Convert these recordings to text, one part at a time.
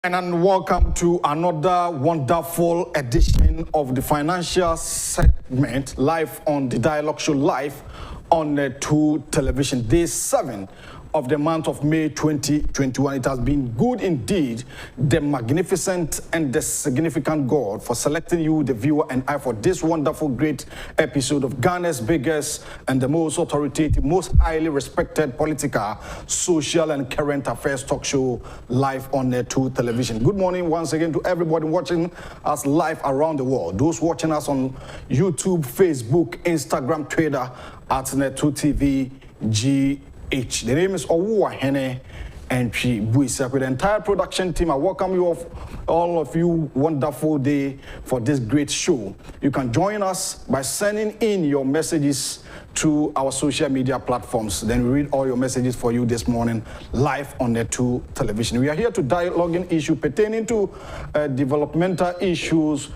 And welcome to another wonderful edition of the financial segment live on the Dialogue Show, live on 2 television. Day 7 of the month of May 2021. It has been good indeed, the magnificent and the significant God, for selecting you, the viewer, and I for this wonderful, great episode of Ghana's biggest and the most authoritative, most highly respected political, social, and current affairs talk show live on 2 television. Good morning once again to everybody watching us live around the world. Those watching us on YouTube, Facebook, Instagram, Twitter, at Net2 TV, The name is Owuwa Hene and Buisa. With the entire production team, I welcome you all of you wonderful day for this great show. You can join us by sending in your messages to our social media platforms. Then we read all your messages for you this morning live on Net2 television. We are here to dialogue in issues pertaining to developmental issues,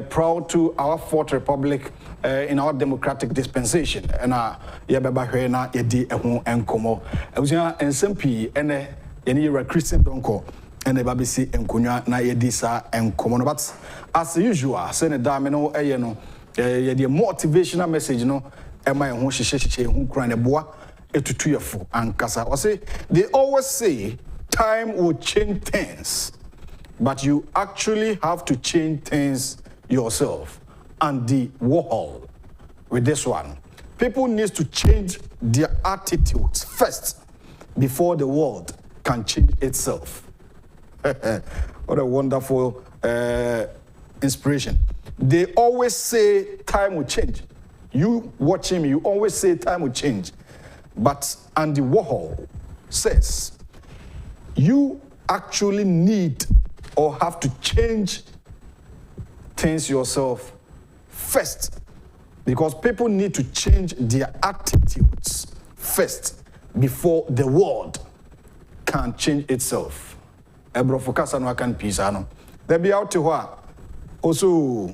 proud to our fourth republic in our democratic dispensation. And yababa hwena yedi ehu enkomo. Awusia SMP ene yeni Christian Donkor ene babisi enkonwa na yedi sa enkomo. But as usual, say ne dame no eye no yedi motivational message no ema ehu hyehyehye ehu kura ne boa etutuyefo ankasa. O say they always say time will change things, but you actually have to change things yourself. And the Warhol with this one. People need to change their attitudes first before the world can change itself. What a wonderful inspiration. They always say time will change. You watching me, you always say time will change. But Andy Warhol says you actually need or have to change things yourself first, because people need to change their attitudes first before the world can change itself. Ebro focus on can pisano. They be out to her. Also,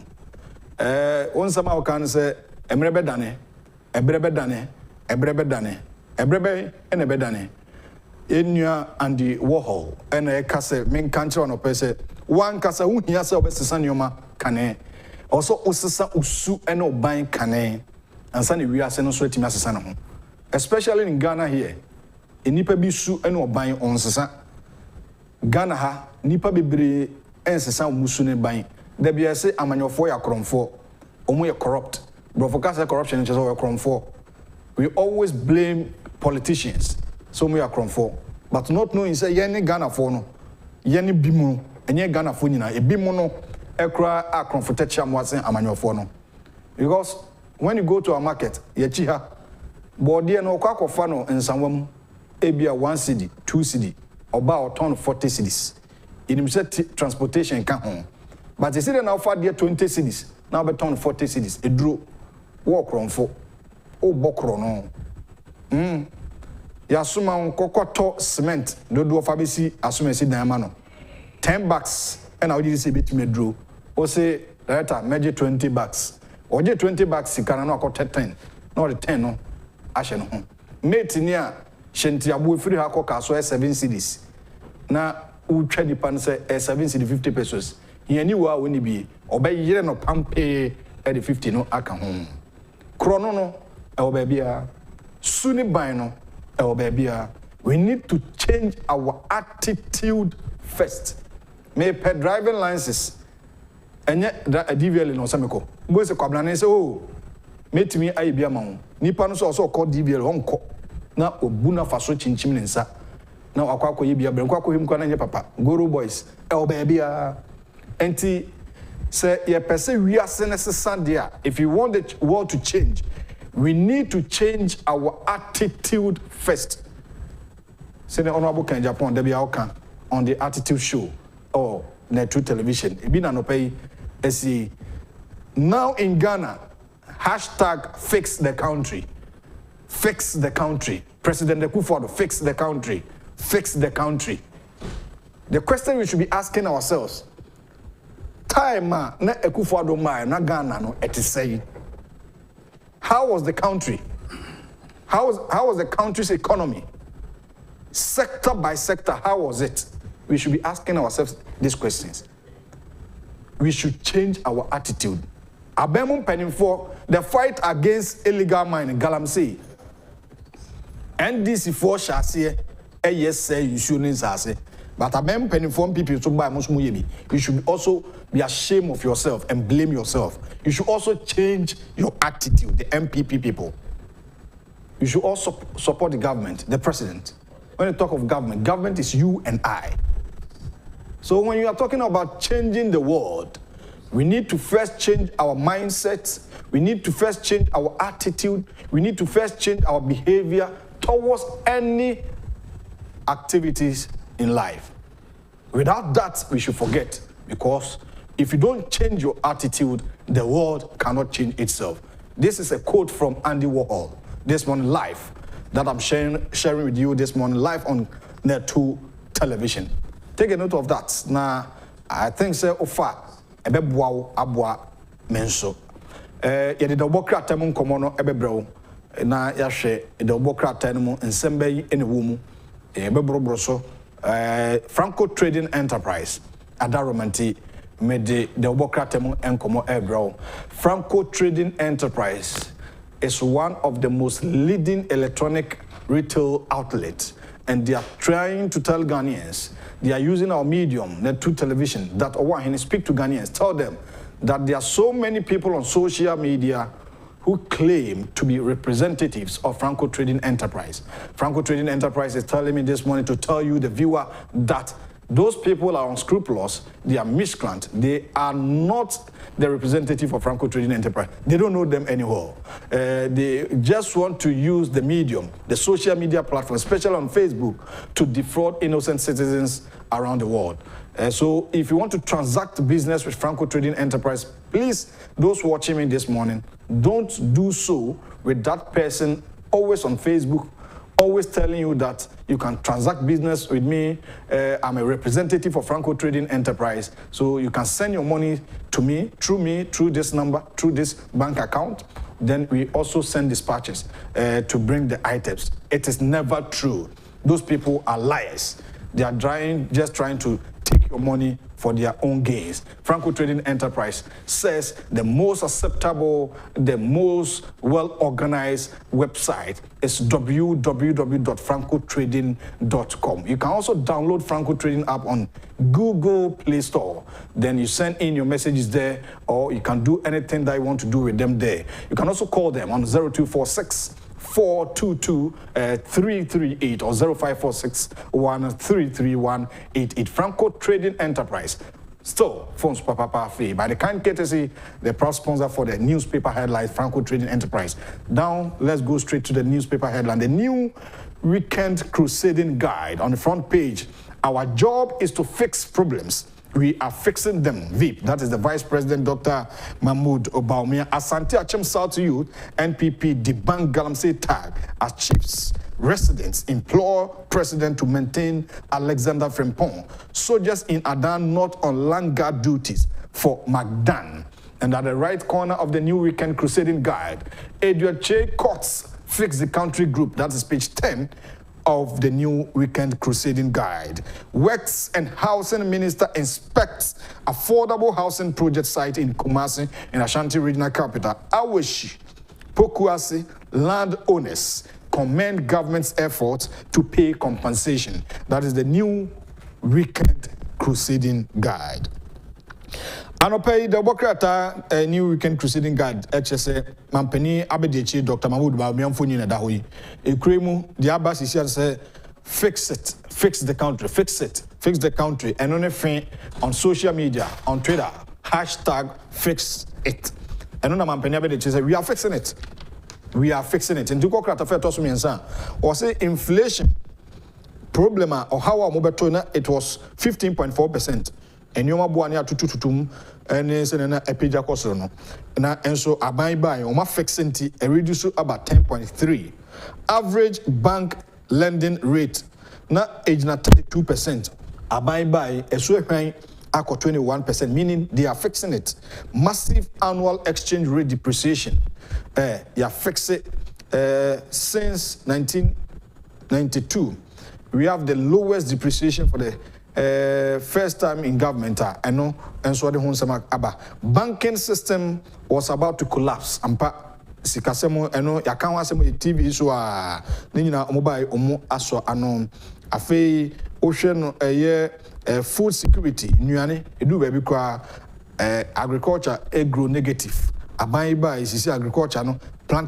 one somehow can say ebrebe dane, ebrebe dane, ebrebe dane, ebrebe and ebedane. Enya and the Warhol and a case main country on a person. One casa who he has over Sanioma cane. Also, Osisa Usu and Obain Kane, and Sunny we are sending sweaty Massasana. Especially in Ghana here, in Nipa Bisu and Obain on Sasa Ghana ha, Nipa Bibri and Sasa Musune Bain. There be a say, I'm on your foyer crom for, Omo corrupt, Brofocasa corruption is over crom for. We always blame politicians, so we are crom for, but not knowing say Yenny Ghana for no, Yenny Bimu, and Yen Ghana Funina, a Bimono. Because when you go to a market, yechiha, body no kwako fano in some ebia 1 cedi, 2 cedi, about 40 cedis. In himself transportation can home. But you see that now for 20 cedis, now be 40 cedis. It drew walk run for bokro no. Yasuma kokoto cement, do fabisi assume si diamano. $10 and I did say bit me draw. O say director measure 20 bucks. Or je 20 bucks you can no 10. No the 10 no. Ashe no. Mate nia shenti abu free ha ko 7 cedis. Na utwa dipa say 7 cedi 50 pesos. Yeni wa woni bi obeyire no pampe e the 50 no aka ho. Krono no e obebia. Suni ban no e obebia. We need to change our attitude first. May per driving licenses and yet a DVL no sameko. Boys a coblane say, oh, mate me I be a man. Nippon also called DVL honko. Now Obuna Faso Chinchiminsa. Now Aquaco Yibia Branquaco him Kwana papa. Guru boys. El baby. Anti say ye per se we are Sandia. If you want the world to change, we need to change our attitude first. Say the honorable Ken Japan, there be outcome on the attitude show. Or Net2 television. Ibina no pay see now in Ghana. Hashtag fix the country. Fix the country. President Akufo-Addo, fix the country. Fix the country. The question we should be asking ourselves: time na Akufo-Addo ma na Ghana no it is saying. How was the country? How was the country's economy? Sector by sector, how was it? we should be asking ourselves these questions. We should change our attitude. Abemum penning for the fight against illegal mining, Galamsey. NDC for Shassie, yes, say you shouldn't say. But Abem penning for people to buy Musmuyebi. You should also be ashamed of yourself and blame yourself. You should also change your attitude, the MPP people. You should also support the government, the president. When you talk of government, government is you and I. So when you are talking about changing the world, we need to first change our mindsets. We need to first change our attitude. We need to first change our behavior towards any activities in life. Without that, we should forget, because if you don't change your attitude, the world cannot change itself. This is a quote from Andy Warhol this morning live that I'm sharing with you this morning live on Net2 television. Take a note of that. Now, I think so ofa ebe boawo aboa menso. Ye de obokra temu nkomo no ebe brewo na ya hwe de obokra temu nsemba yi ene wo mu ebe brobro so Franco Trading Enterprise adaromanti me de obokra temu enkomo ebrewo. Franco Trading Enterprise is one of the most leading electronic retail outlets, and they are trying to tell Ghanaians, they are using our medium, Net2 television, that when speak to Ghanaians, tell them that there are so many people on social media who claim to be representatives of Franco Trading Enterprise. Franco Trading Enterprise is telling me this morning to tell you, the viewer, that those people are unscrupulous, they are miscreant, they are not the representative of Franco Trading Enterprise. They don't know them anymore. They just want to use the medium, the social media platform, especially on Facebook, to defraud innocent citizens around the world. So if you want to transact business with Franco Trading Enterprise, please, those watching me this morning, don't do so with that person always on Facebook, always telling you that you can transact business with me. I'm a representative of Franco Trading Enterprise. So you can send your money to me, through this number, through this bank account. Then we also send dispatches to bring the items. It is never true. Those people are liars. They are just trying to take your money for their own gains. Franco Trading Enterprise says the most acceptable, the most well-organized website is www.francotrading.com. You can also download Franco Trading app on Google Play Store. Then you send in your messages there, or you can do anything that you want to do with them there. You can also call them on 0246 422 338 or 0546 133188. Franco Trading Enterprise. Still, phones papa free. By the kind courtesy, the proud sponsor for the newspaper headline, Franco Trading Enterprise. Now, let's go straight to the newspaper headline. The new weekend crusading guide on the front page. Our job is to fix problems. We are fixing them. VIP, that is the Vice President, Dr. Mahmoud Obaumia. Asante Achem South Youth, NPP debunk Galamsey tag as chiefs. Residents implore President to maintain Alexander Frimpong. Soldiers in Adan not on land guard duties for Magdan. And at the right corner of the new weekend crusading guide, Edward Che Courts Fix the Country Group, that is page 10, of the new weekend crusading guide. Works and Housing Minister inspects affordable housing project site in Kumasi in Ashanti Regional Capital. Aweshi, Pokuasi landowners commend government's efforts to pay compensation. That is the new weekend crusading guide. Anope the Bokrata a new weekend crusading guide. HSA Mampeni Abedechi Dr. Mahmoud Baumia na Dahui. Ekremu the Abbas is here say fix it, fix the country, fix it, fix the country. And on a thing on social media, on Twitter, hashtag fix it. And on a Mampeni Abedechi say we are fixing it. We are fixing it. And to Kokra Tafe Tosumi and San or say inflation problem or how our mobile it was 15.4%. And you are tututum and is in a pija cosono. And so I buy on my fixing a reduce about 10.3. Average bank lending rate now age na 32%. I buy a sweeping ako 21%, meaning they are fixing it. Massive annual exchange rate depreciation. You fix it since 1992. We have the lowest depreciation for the first time in government, I know, and so the Hunsama Abba. Banking system was about to collapse. Sikasemo, I know, Yakawasemo TV so Nina mobile omo aso anon. Afe ocean a year food security, Nuane, do baby kwa agriculture agro negative. Abaiba is agriculture no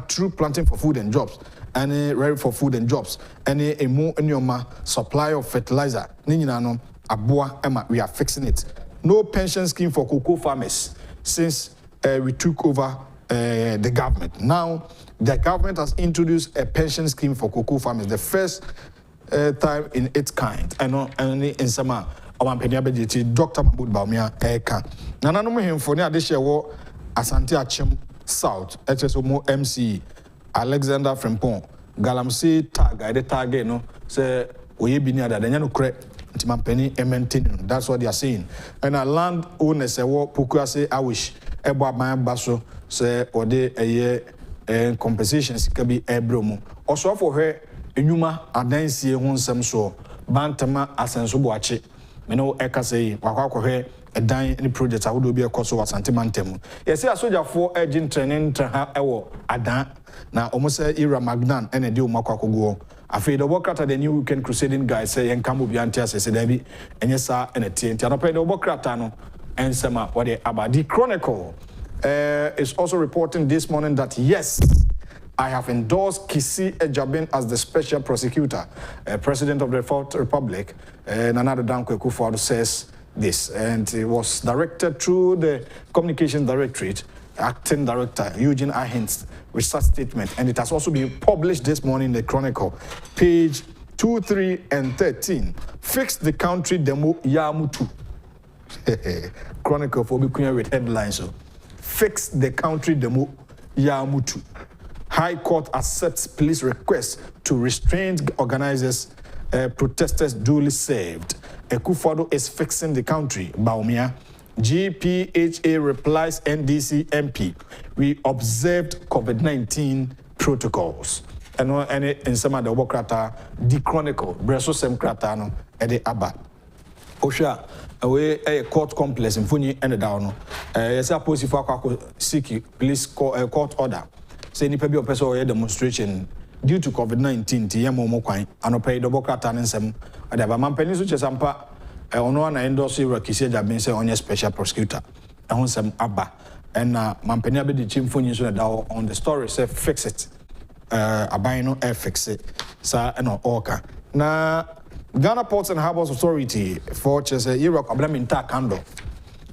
true planting for food and jobs. Any ready for food and jobs. Any emu enyoma supply of fertilizer. Nina no abua ema, we are fixing it. No pension scheme for cocoa farmers since we took over the government. Now the government has introduced a pension scheme for cocoa farmers, the first time in its kind. I know only in summer. Dr. Mahmoud Baumia Eka. Nana no him for near this year war Asante Achim South, HSOMO MC Alexander Franco. Galamsey tag, I the tag, no, say we be near that, no correct. Penny maintain. That's what they are saying. And a land owner say what Pukua say I wish about my basso say or de a year compensations can be a bromo. Also for her Inuma Adansi Hunsam so Bantama Asensubuachi. Meno eka say wakwa he a dying any project I would be a cost of Santimantemu. Yes, a soldier for agent training ewo adan na almost era magnan and a deal makwakogo. Afraid the work at the new weekend crusading guys say and come be antias say Debbie and yes sir and a TNT and pay the work ratano and sema what they about the Chronicle is also reporting this morning that yes, I have endorsed Kisi Ejabin as the special prosecutor, President of the Fourth Republic. Another Donkor Kofi Adams says this, and it was directed through the Communications Directorate, Acting Director Eugene Ahins, with such statement, and it has also been published this morning in the Chronicle, page 2, 3, and 13. Fix the country demo Yamutu. Chronicle for Bikunya with headlines. So, fix the country demo Yamutu. High Court accepts police request to restrain organizers, protesters duly saved. Akufo-Addo is fixing the country. Baumia. GPHA replies NDC MP. We observed COVID-19 protocols. And any in some of the Wokrata, the Chronicle, Breso Sem Kratano, and the Abba. Osha, away a court complex in Funi and the Downo. Yes, I pose if I seek police court order. Say ni pebi opese or demonstration due to COVID-19 ti yemo mo kwan anopai double krata nsem adaba mampani so chesampa ono na endorse Kisi Ejabin say onye special prosecutor ehun sem aba and mampani abedi chimfoni so na on the story say fix it aban no fix it sa no oka na Ghana Ports and Harbours Authority for chese Iraq Developmental Kando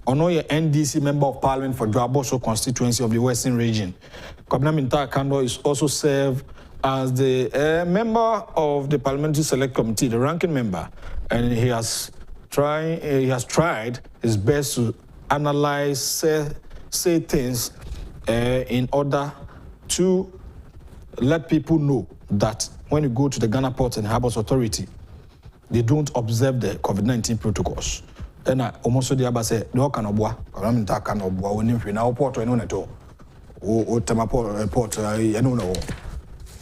ono ye NDC member of parliament for Dwaboso constituency of the Western region. Developmental Kando is also served as the member of the Parliamentary Select Committee, the ranking member, and he has tried his best to analyze, say things in order to let people know that when you go to the Ghana Ports and Harbours Authority, they don't observe the COVID-19 protocols. And almost the Abba said, no can obwa, Developmental can obwa, when you now port or no at all. O Tamapo port, I don't know.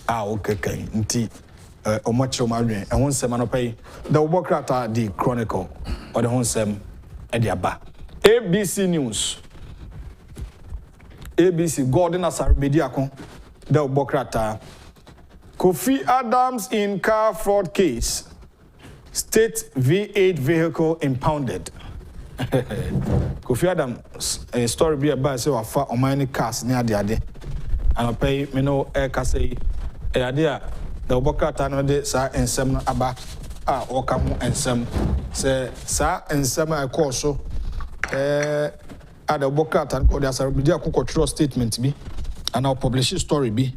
Okay, nti omocho madwen ehun sem anopai the Wokrata the Chronicle or the honsem e dia ba ABC News ABC Gordon Asarbediakon the Wokrata Kofi Adams in car fraud case state V8 vehicle impounded. Kofi Adams story be about say wafa omani cars near the ade anopai me no e ka say idea the Wokrata no de sa ensem no aba oka ho ensem se sa ensem a course so the Wokrata no dey Asarbedi akokotro statement bi and our publish story bi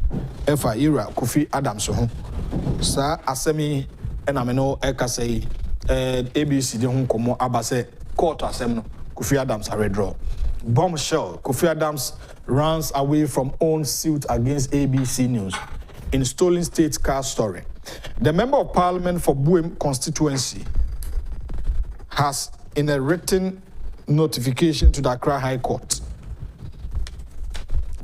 efa era Kofi Adams ho sa asemi and I know e ka say ABC de ho komo aba say court asem no Kofi Adams are redraw. Bombshell, Kofi Adams runs away from own suit against ABC News in stolen state car story. The member of parliament for Buem constituency has, in a written notification to the Accra High Court,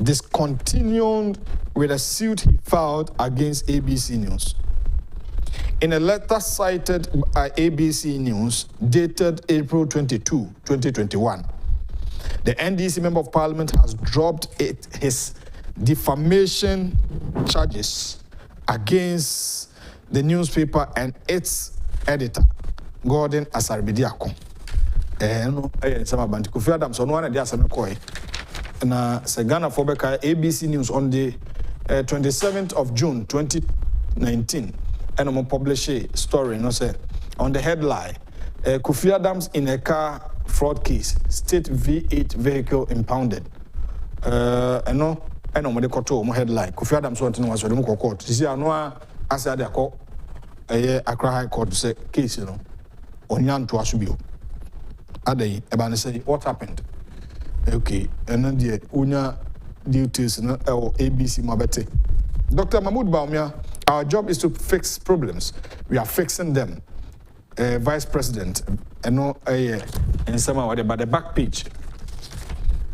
discontinued with a suit he filed against ABC News. In a letter cited by ABC News dated April 22, 2021, the NDC Member of Parliament has dropped his defamation charges against the newspaper and its editor, Gordon Asarbidiako. Kofi Adams on one of the Asamekoi. Na Ghana Fobeka ABC News on the 27th of June 2019, and I'm publish a story. No say on the headline, Kofi Adams in a car fraud case, state V8 vehicle impounded. And no, I know the koto headline. Kofi Adams want to know what's the court. You see, I know I said I call Accra High Court to say case, you know, on Yan to Asubio. Ade, Ebane say what happened? Okay, and then the Unya duties no ABC Mabete. Dr. Mahmoud Baumia, our job is to fix problems. We are fixing them. Vice President, and no and some about the back page.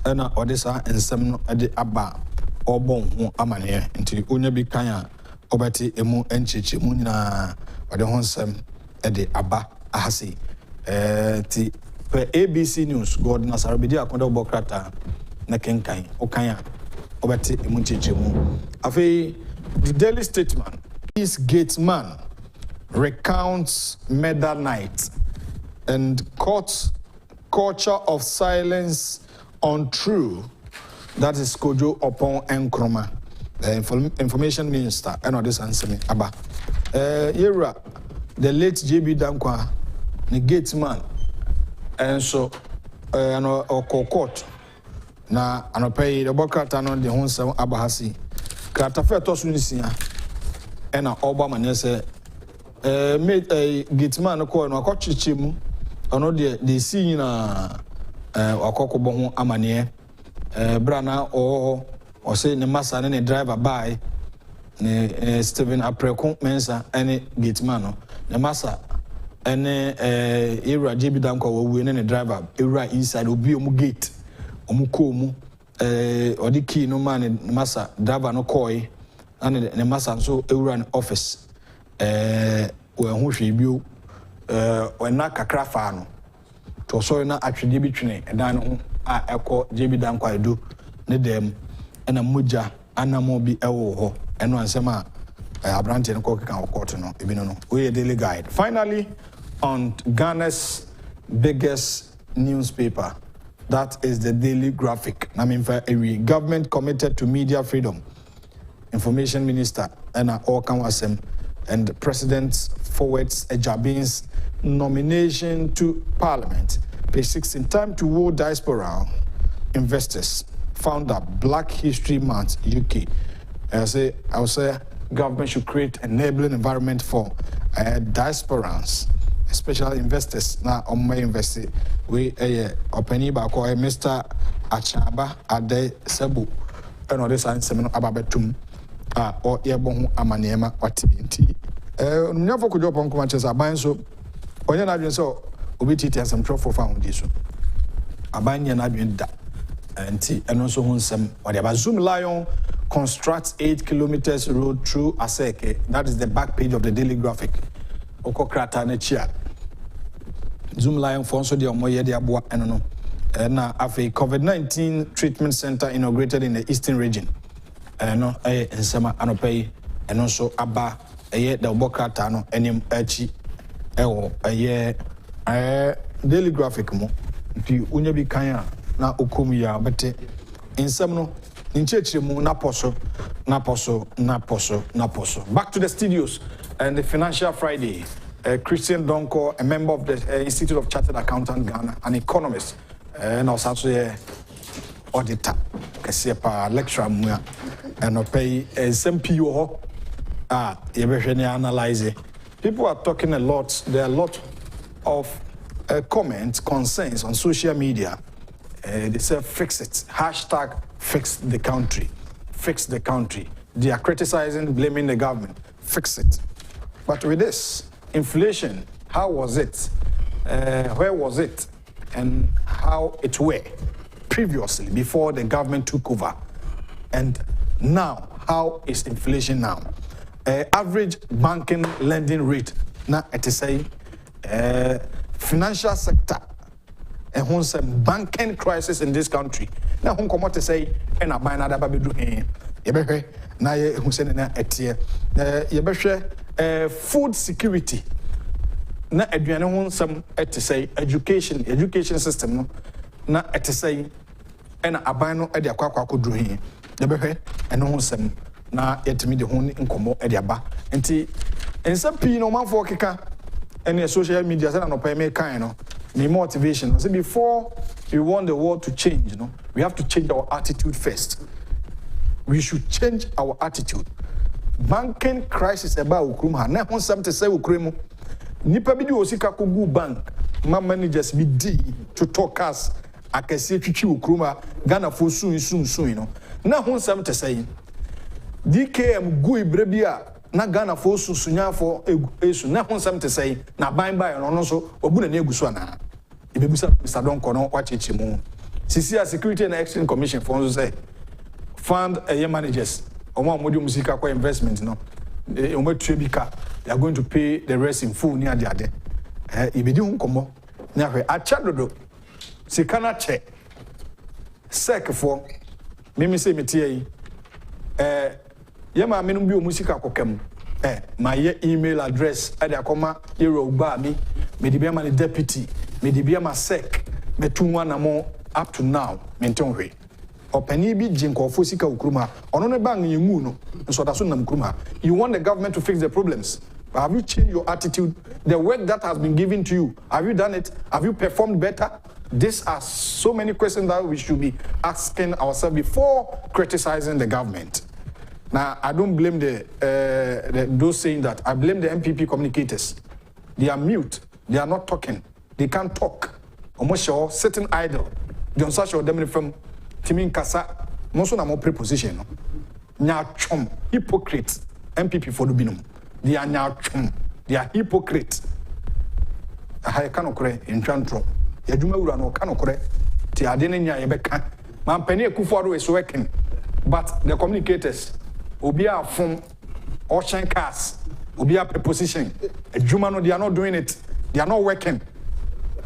And Odessa and some at the Abba or Bon Amania until Unya be Kanya, Obati Emu and Chichi Munina or the Honsam at the Abba Ahasi. ABC News, God Nasarabidia Kondo Bokrata, Nakenkai, Okanya, Obati Emu Chichi Mu. Afi, the Daily Statesman, his gatesman recounts murder night and court culture of silence untrue. That is Kojo upon Nkrumah, the information minister, and all this answer me Abba. Era the late JB Dankwa, the gatesman, and so court na anopay the Bokata no the Honsam Abahasi. Kratafe Tosunisia, and Obama say made a gatesman call no Kochichimu, or the scene Okokobon Amanie, Brana or say the massa and a driver by Stephen April Mensa, any gatesman, the massa, and era JB Danko will win any driver, era inside will be gate, Omukomu, or the key no man, massa, driver no koi, and the massa so era office. Who she built when not a crafano to so not actually between and then I call JB Danko do need them and a muja and a mobi ewo and one sema a branch and cock and cotton no we a daily guide. Finally, on Ghana's biggest newspaper, that is the Daily Graphic. I mean, for a government committed to media freedom, information minister and all Kanwasem. And the president forwards Ejabin's nomination to Parliament. Page 16, time to woo diaspora investors. Founder, Black History Month, UK. I would say government should create an enabling environment for diasporans, especially investors. Now, on my investor, we open Mr. Achaba Ade Sebu, and all this seminar about Betum. Or Yabon Amaniema or Tibinti. Never could open Comanches are buying so. When you're not so, obiti and some trouble found this. A buying and I've that. And also on some whatever. Zoom Lion constructs 8 kilometers road through Aseke. That is the back page of the Daily Graphic. Okokrata Nechia. Zoom Lion for also the Omoye de Abua and no. And now, after COVID-19 treatment center inaugurated in the eastern region. No, and some anopay, and also Abba, a year the Bokata, no, and Echi, a year, Daily Graphic mo, the Unyabi Kaya, na Ukumia, but in some no, in Churchill, Naposo. Back to the studios and the Financial Friday. Christian Donkor, a member of the Institute of Chartered Accountant Ghana, an economist, and also auditor, lecturer, and pay some PO. You analyze it. People are talking a lot. There are a lot of comments, concerns on social media. They say fix it. Hashtag fix the country. Fix the country. They are criticizing, blaming the government. Fix it. But with this, inflation, how was it? Where was it? And how it were previously, before the government took over? And now, how is inflation now? average banking lending rate na it is say financial sector and who some banking crisis in this country na who come to say and aban na da ba bedu he yebehwe na ye who say na etie yebehwe food security na aduane ho some it say education system no na it say and aban no e de akwa akodu he yebehwe and who some na yetimi de ho nkomo e de aba nti ensam pi no manfo keka and social media say na no pay me kan no the motivation. So before we want the world to change, we have to change our attitude first. We should change our attitude. Banking crisis about Ukruma. Now, want something to say Ukremu. Nipa bidi osika kugu bank. My managers be D to talk us. I can say Chichi Ukruma. Ghana for soon. Now, want something to say. DKM gui brebia. Na Ghana for sunya for esu na hon sam to say na ban no so obu na eguso na ibebusa Mr. Donkor no wacheche mu sisi Security and Exchange Commission for say fund managers omo amodi musika kwa investment no omo trebika they are going to pay the rest in full near the ade ibedi hu komo na hwe acha dodo sika na che sec for mimi say metie yi yema menum bi omusika kokam my email address ade akoma yero ba me di bia ma deputy me di bia ma sec me tunwa na mo up to now menton hwe opani bi jinkofo sika ukruma ono ne bang yengu no so da so nam kruma. You want the government to fix the problems, but have you changed your attitude? The work that has been given to you, have you done it? Have you performed better? These are so many questions that we should be asking ourselves before criticizing the government. Now, I don't blame those saying that. I blame the MPP communicators. They are mute. They are not talking. They can't talk. Almost sure, sitting idle. They don't search them from Timin Kasa. Most of them are preposition. Nyachum, hypocrites. MPP for the binum. They are nyachum. They are hypocrites. I cannot correct in Chantro. Yajuma Urano cannot correct. Tiadenia Yebeka. Man Penny Kufaru is working. But the communicators, Obia from ocean cars, Obia preposition. Jumano, they are not doing it. They are not working.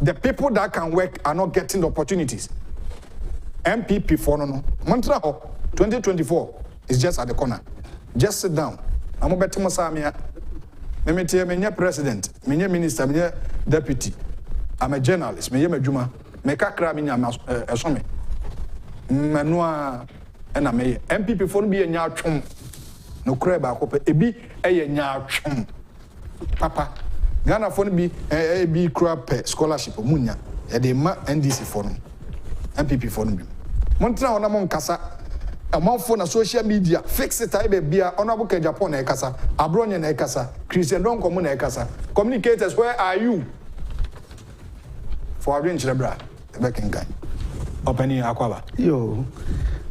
The people that can work are not getting the opportunities. MPP for no. Mantra 2024 is just at the corner. Just sit down. I'm a better Mosamia. Me president, me minister, me deputy. I'm a journalist. Me Juma. Me kakra me asome. Manua and I'm a MPP for be a nyachum. No creba kope ebi eye nyachum. Papa Ghana for be a crab scholarship munya. E de ma NDC for no. MPP for no. Montra ona mon kasa. A month for social media. Fix it I be honorable Japan e kasa. Abronya na e kasa. Christian Donkor na e kasa. Communicators, where are you? For arrange the bra. The back in guy. Opening akwaba. Yo.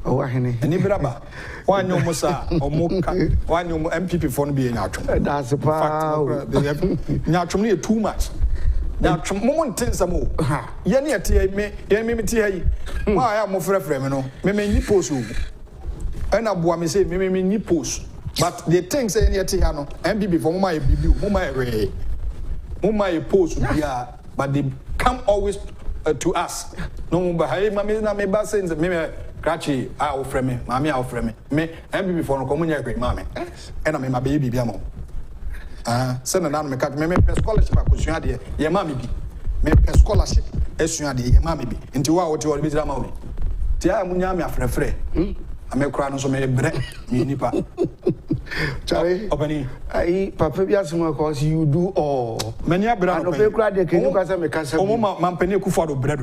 Owahene. Any braba. One no musa or moka. One no MPP for be in Nyachum. That's a fact. Nyachum near too much. Now, moment ten some more. Yenny at me, Yenny tea. Why am of referendum? Me post. And I boy me say me post. But the things say any tiano, MPP for my bibu, my post, but they come always to us. No, but hey, mammy, na me bass saying me cratchy, I'll frame me, mammy, I'll frame me, MPP for no community great mammy, and I'm my baby biamo. Send an army cat, me scholarship, I could show you, your mammy be. Me scholarship, as you are the mammy be, into what you will be the mommy. Tia Munyami after free. I may cry on so many bread, me nipa. Charlie, opening. I papa biasimo cause you do all. Many a brand of bread, they can look as a mechanic. Man penny for the bread.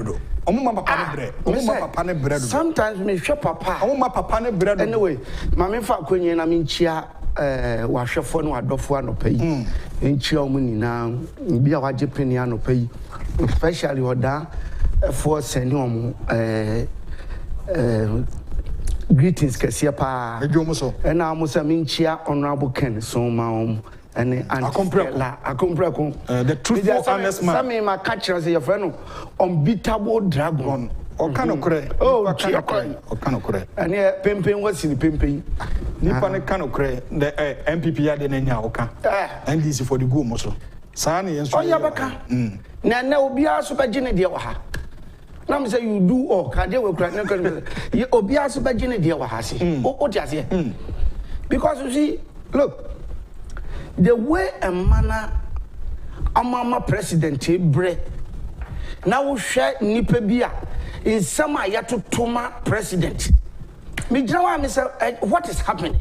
Papa bread. Bread. Sometimes me shop papa. My papa bread. Anyway, Mamma Falcon, I mean, chia. Wash your phone or dofo no pay. In Chiomuni now, be a Japan no pay, especially or da for senior greetings, Cassiapa, and now Musaminchia, honorable Ken, so mom, and a comprego, the truth is honest man. Some my catchers, your friend, unbeatable dragon, or canoe, oh, canoe, and here, pimping was in the pimping. Nipa ne kan okre the MPP ya de nanya oka. NDC for the go moso. Saa ne yenso. Oya baka. Na obia so begine de wa ha. Na me say you do all ka de we kra na obia so begine de wa ha se. O ti ase. Because you see, look, the way a manner amama president bre na wo hwe nipa bia in some ayato toma president. Me draw me say what is happening?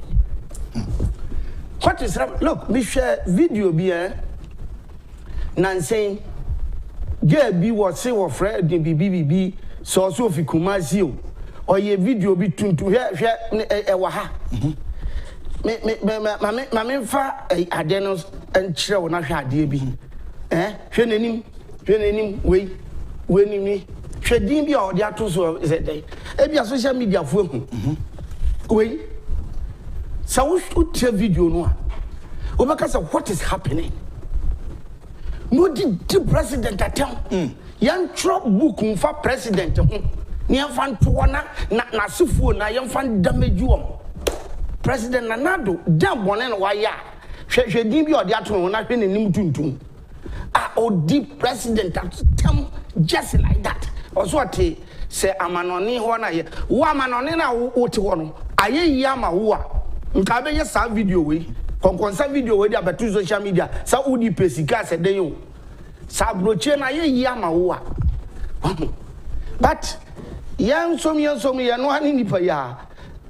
What is happening? Look, me share video bia nan saying girl bi was say wo friend the BBB so fi Kumasi o ye video bi tuntu hwe e wa ha. Me fa ade no enkyere wo na hwe ade bi. Hwe nanim we ni hwedin bi a ode ato so is dey e bia social media fo hu we so we tell video no a obeka say what is happening no di president atem yan throw book mfa president ho ni amfa nto na sefuo na yamfa damage wom president nanado dam bone no wa ya hwedin bi ode ato no na hwe nanim tuntum odi president atem just like that. Also, say amanoni ho na ye. Wo amanoni na wo ti ho no. Aye yi ama wo a. Nka be ye sa video we. Konkonsa video we dia betu social media. Sa udi pesika se den yo. Sa broche na ye yi ama wo a. But yan som ye no ani nipa ya.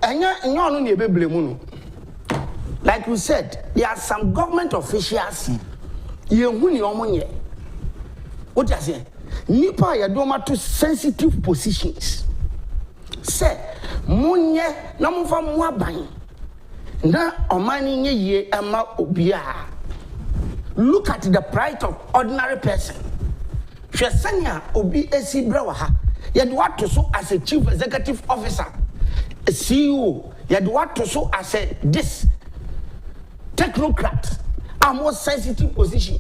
Enya ono na ebeble mu no. Like you said, there are some government officials ye hu ni omonye. What you say? Nipa ya do ma to sensitive positions. Say munye na mfa mu aban. Na omani nye ye ama obia. Look at the plight of ordinary person. Hwesanya obi esi brawa ha. Ye do what to so as a chief executive officer, a CEO. Ye do what to so as a this technocrat. A more sensitive position.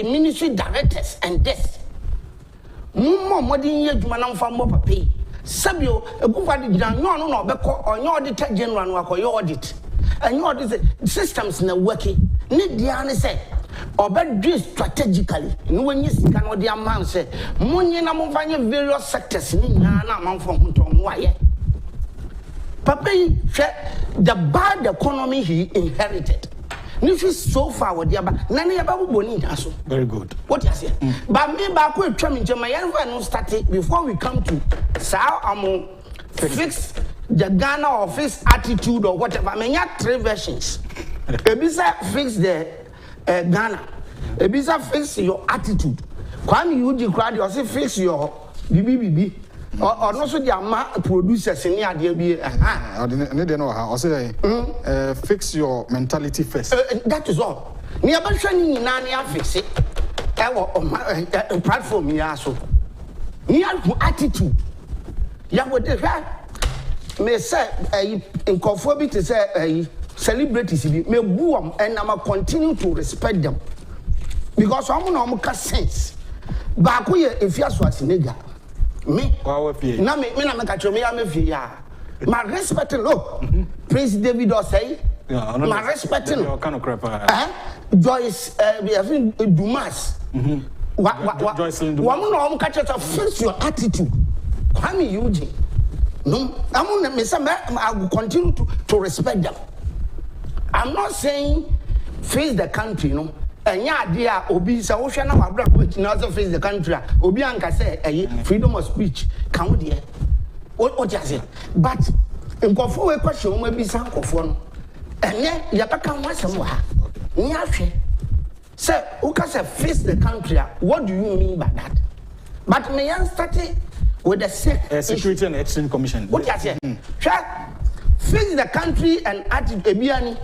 Ministry directors and this. Mummo modin ye djuma na mfa mo papi. Sabio ebufa di gina no beko onyo auditor general no akoyo audit. And audit systems na working. Ni dia ne say obedwe strategically. No when you sika no dia man say munye na mfa nye various sectors ni na manfo hunto mo aye. Papi the bad economy he inherited. Nifi so far with the nani ababu boni aso. Very good. What you say? But me ba ko etwa me nchema yanfa no start before we come to sao amo fix the Ghana office attitude or whatever. Me nya 3 versions. Ebisa fix the Ghana. Ebisa fix your attitude. Kwame Yuji crowd you say fix your BBB. Or no so the ama producers in here dey be ne dey no ha o say fix your mentality first. That is all. Ni abahwa ni nyina na fix it. E platform ya so. Ni attitude. Ya wo dey me say nkofo bi to say celebrities bi me bu am and I continue to respect them because am na am ka sense. Ba ko ye efiaso asinega. Me na me na me catch me ya me fi ya ma respect look Prince David or say ma respect no kind of crap Joyce Dumas Joyce woman no catch us fix your attitude Kwame Yuji no I'm me say I will continue to respect them. I'm not saying face the country no enya ade a obi se wo hwe na wabra ko tina so face the country a obi anka say freedom of speech kan wo de o jase but nkofo we question mo bi san nkofo no enye ya baka ho asem wa ha ni ahwe say who can say face the country what do you mean by that? But me yan start with the Security and Exchange Commission. What you say face the country and attitude ebiani.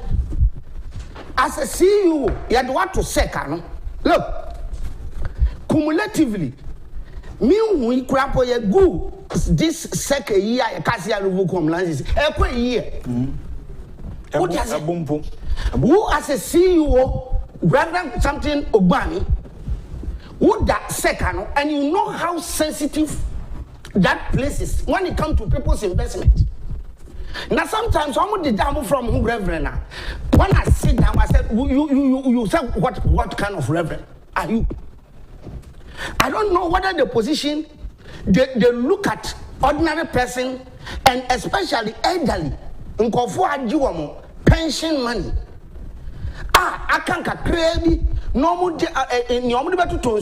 As a CEO, you had what to say, no? Look, cumulatively, me crap ye go this second year, a cassia revoke lands, a year. What does it? Who as a CEO, rather something Obani, would that second, and you know how sensitive that place is when it comes to people's investment. Now sometimes I'm the damn from who reverend. When I sit down, I said, you said what kind of reverend are you? I don't know whether the position they look at ordinary person and especially elderly in Kofu pension money. I can't crazy normal in your better to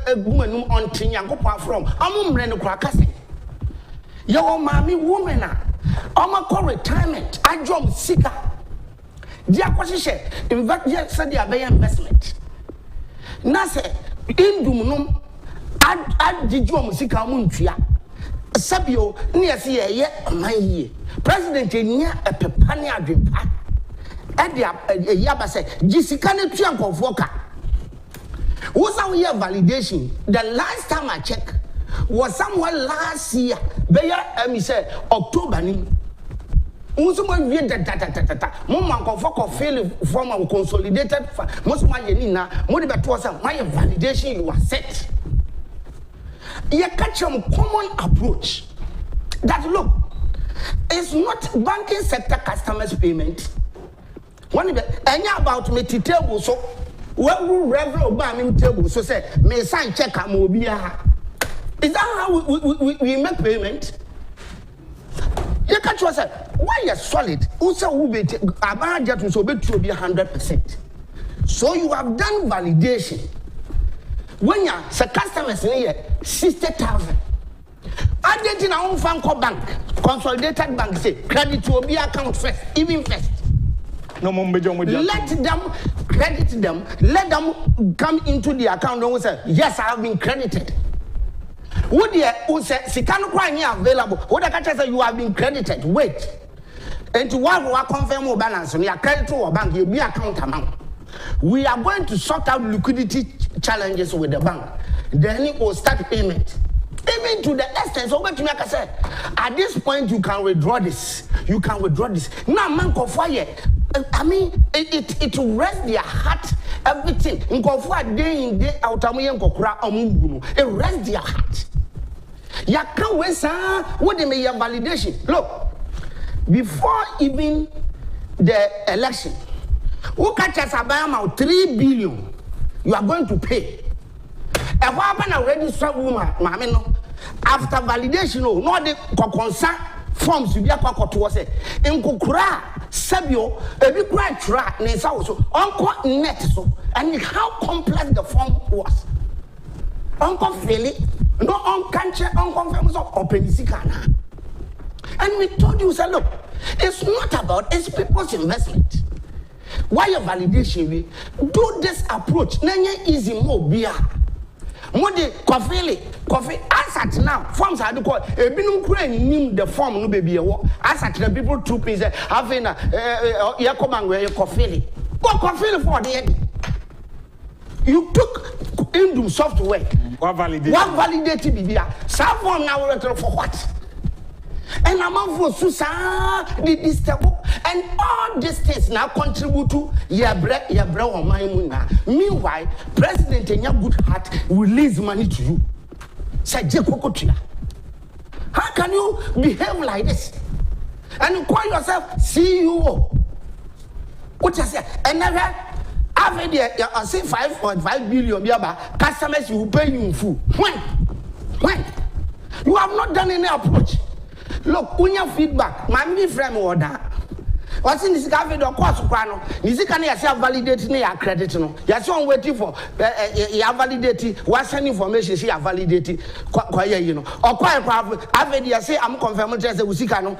a woman on Tinyango from I'm running crackasing. Your mommy woman. I'm a retirement. I job seeker. The acquisition said they are investment. Nasa in Dumum, I did your musica muntia. Sabio near see yet my year. President near a pepania dream. At the Yaba said, Jessica Triangle of Walker. Was our year validation? The last time I checked was someone last year. Beya said October ni. Someone read that Mama for fail from our consolidated most my yenina, more about was my validation you are set. You catch some common approach that look, it's not banking sector customers payment. One any about me table so when we revel banking table so say me sign check amobia. Is that how we make payment? You catch yourself. Why you solid? Also, who be about that so be 100%. So you have done validation. When you say customers here 60,000. I did in our own Franco bank, consolidated bank say credit will be account first, even first. No more let them credit them, let them come into the account and say, yes, I have been credited. Would you say Sikano crying available? What I can say you have been credited. Wait. And to what we confirm more balance on your credit to a bank, you'll be account amount. We are going to sort out liquidity challenges with the bank. Then it will start payment. Even to the extent, so what you make I say, at this point you can withdraw this. You can withdraw this. Now, man, fire. I mean, it will rest their heart, everything. In Kofu day in day out, it rests their heart. Ya can't wait, sir. What they may have validation. Look, before even the election, who catches about 3 billion, you are going to pay. And what happened already, woman, after validation, no, the concern forms to be a cocoa to us. In Kukura, Sabio, a big right track, Nessa also, Uncle Net, so, and how complex the form was. Uncle Philip, no unconscious, unconfirmed of open Sikana. And we told you, sir, look, it's not about it's people's investment. Why your validation? Do this approach. Nanya easy more beer. Modi Kofi asset now forms are to call a binum crane the form no baby asset the people trooping having a Yakoman where you Kofi. What Kofi for the end? You took Indum software. What validated BBA? Someone now for what? And I'm for Susa, this and all these things now contribute to your bro or my muna. Meanwhile, President in your good heart will release money to you. Say, how can you behave like this? And you call yourself CEO? What you say? And never I say 5.5 billion customers will pay you in full. When? You have not done any approach. Look, when your feedback, my friend order. What's in this cafe? The course, you can yourself validate me credit. You're so waiting for you validate what's any information she have validated. You know, or quite have you say I'm confirming just the Usikano,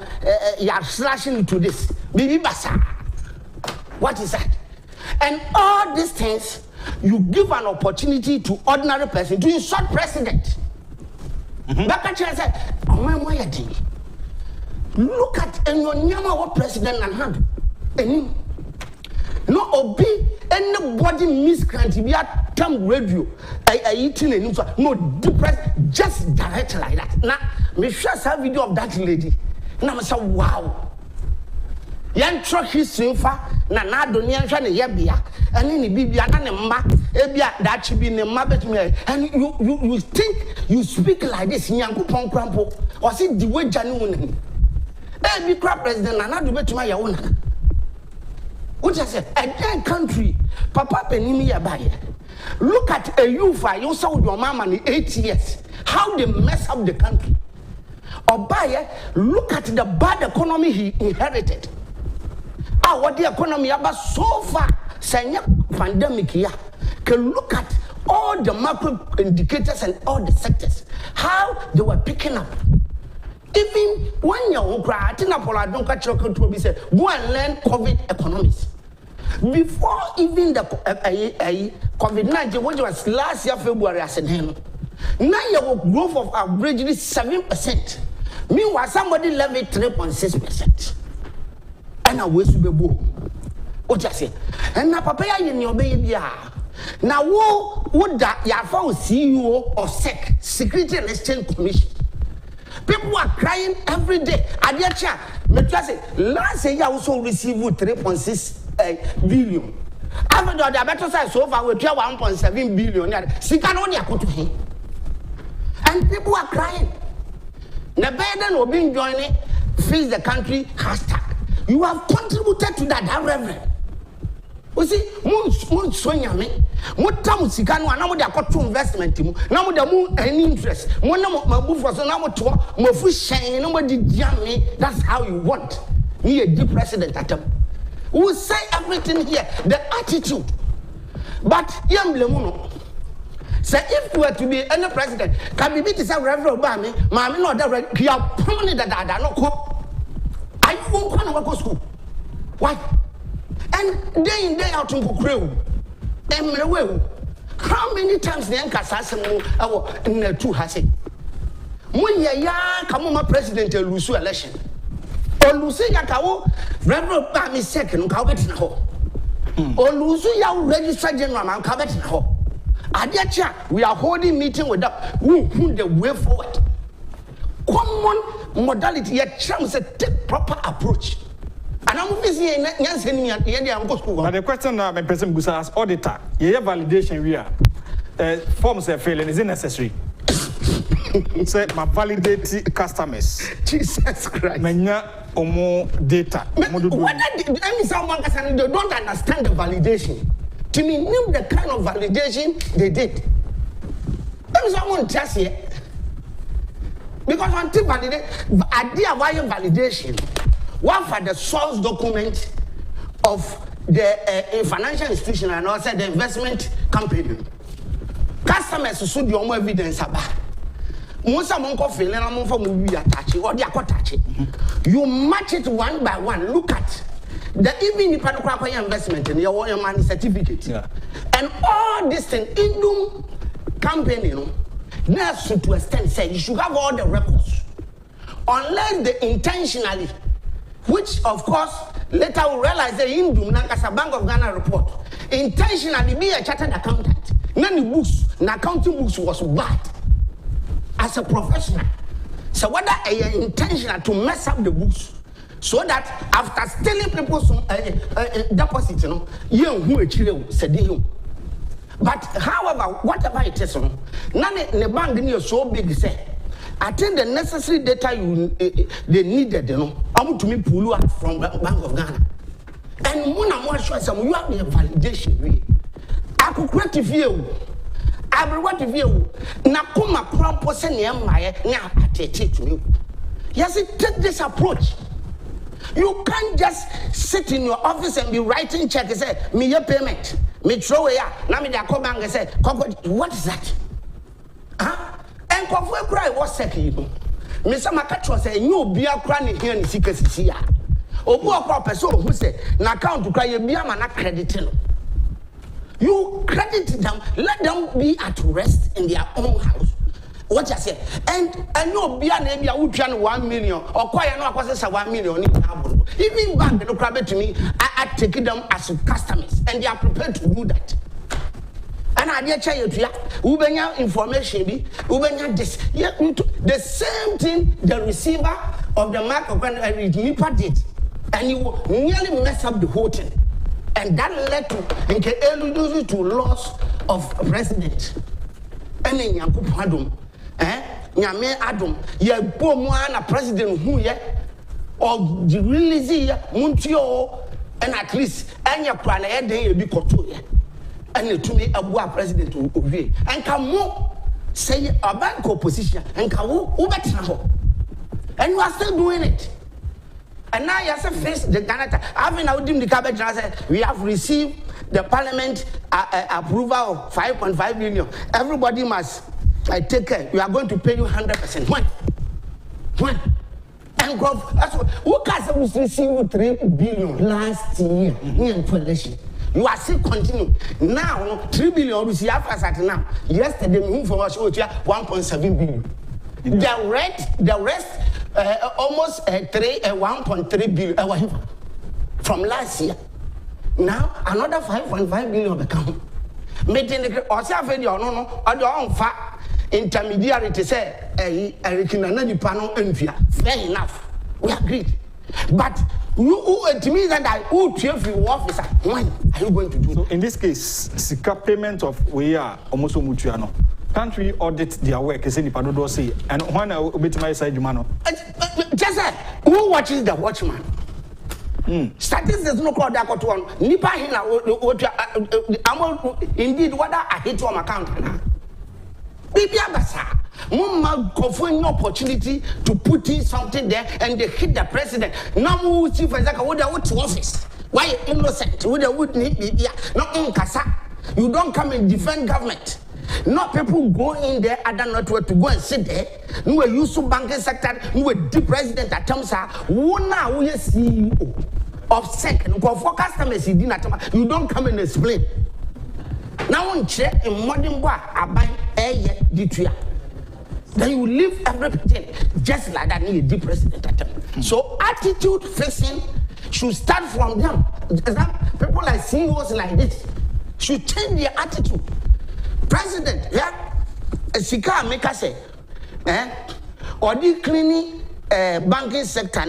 you're slashing into this. Bibi Basa. What is that? And all these things, you give an opportunity to ordinary person to insult president. Back said, oh my why look at what president and hand. And no obi anybody miscreant be at time radio. I eating and no depressed just direct like that. Now me share some video of that lady. Now I say wow. Yan truck history fa na do ni anhwa ne yebia ene ni bibia na ne mma ebia that should be ne mma betumi and you think you speak like this nyankopon krampo or see the way jani won be crap president and not do better my own. What I said, a damn country, Papa Penimi Abaye. Look at a youth, you saw your mama in 8 years. How they mess up the country. Obaye, look at the bad economy he inherited. What the economy about so far, saying pandemic here. Can look at all the macro indicators and all the sectors, how they were picking up. Even when you cry, don't catch your control, we say, go and learn COVID economics. Before even the COVID-19, which was last year, February, I said, now your growth of averagely 7%. Meanwhile, somebody levied 3.6%. And I wish to be boom. What I say? And now, Papa, in your baby. Now, would that you found CEO of SEC, Security and Exchange Commission? People are crying every day. I dear chair, last year I also received 3.6 billion. After the better side so far, we pay 1.7 billion. And people are crying. The Biden will be joining Face the Country hashtag. You have contributed to that reverend. You see, moon swing me. What time is Sikano and now they are got to investment. Now the moon any interest. One number my booth was number 2, my fish shine, nobody jam me. That's how you want. Me a deep president at them. We will say everything here, the attitude. But young Lemuno. Say if we were to be any president, can be beat to say Reverend Obama, mammy not that you are permanent that I don't know. I won't come to go school. Why? And day in, day out in Bukrew. How many times the Anka in the 2 has it? When ya come on, my president lose election. Or lose Yakao, Reverend Bami second, Calvert in hall. Or lose ya registered general, and Calvert in hall. Adiacha, we are holding meeting with them who the way forward. Common modality, yet chance to take proper approach. And I'm busy but the question now, my president Busa as auditor, your validation we are forms are failing, is it necessary? Say my validate customers. Jesus Christ. Manya omo data. When someone don't understand the validation. To me, name the kind of validation they did. Let me someone just here. Because until validate, idea why validation. One for the source document of the financial institution and also the investment company. Customers should do more evidence about. Most of them feel and I'm from movie attach or they are touch it. You match it one by one. Look at the even if investment in your money certificate. Yeah. And all this thing in the company, you know, that's to extent say you should have all the records. Unless they intentionally. Which, of course, later we realize the Hindu as a Bank of Ghana report intentionally be a chartered accountant. None of the books, the accounting books was bad as a professional. So whether intentional to mess up the books, so that after stealing people's deposit, you know, you said you. But however, whatever it is, none of the bank is so big say. I think the necessary data they needed, you know, I'm to me pull out from Bank of Ghana. And when I'm more sure you have the validation. I could create view. I will want to view. Now come a prompos and now attach to you. Yes, take this approach. You can't just sit in your office and be writing check and say, me your payment, me throw it out. Now me they come back and say, what is that? Huh? And Kofi cry was second. Mr. Makacho say, you be a cranny here in secrecy. Obu a person who say, na account to cry a beer man crediting. You credit them, let them be at rest in their own house. What I say, and no be an area who can 1 million or quite no causes 1 million. Even bank no crab to me, I take them as customers, and they are prepared to do that. And I dare tell you, Ubenya information be Ubenya this. Yeah, the same thing the receiver of the Macroeconomic did, and you nearly mess up the whole thing, and that led to loss of president. And then Yankup Adam, Nyame Adam, ye poor man a president who ye or release Muntio and at least any plan a day be control and to me a president Uvi and come more say a bank opposition and come over and you are still doing it. And now you have to face the Canada. Having out in the cabinet, we have received the parliament approval of 5.5 billion. Everybody must take care. We are going to pay you 100%. When? And that's what, who has received 3 billion last year in coalition? You are still continuing. Now, 3 billion we see after now. Yesterday, we moved for us 1.7 billion. The rest almost 1.3 billion from last year. Now another 5.5 billion become. Making the intermediary to say fair enough. We agreed. But it means that who chief officer, when are you going to do? So in this case, Sika payment of we are almost mutuano. Country audit their work, as any Padodo say, and when a bit my side, Jumano. Just who watches the watchman? Statistics no call that to one. Nipa hina, indeed, what I hate to my account. Baby Abasa, Mumma go for an opportunity to put in something there and they hit the president. No more chief executive would have to office. Why innocent? Would need media? Not in Kasa. You don't come and defend government. Not people go in there, other network to go and sit there. You were used to banking sector, you were the president at Tamsa, who now is CEO of second. For customers, you don't come and explain. Now on check in modern bar, I buy a ditria. Then you leave everything just like that, need the president at Tamsa. So attitude facing should start from them. People like CEOs like this should change their attitude. President, yeah, Sika make us say, or the cleaning banking sector,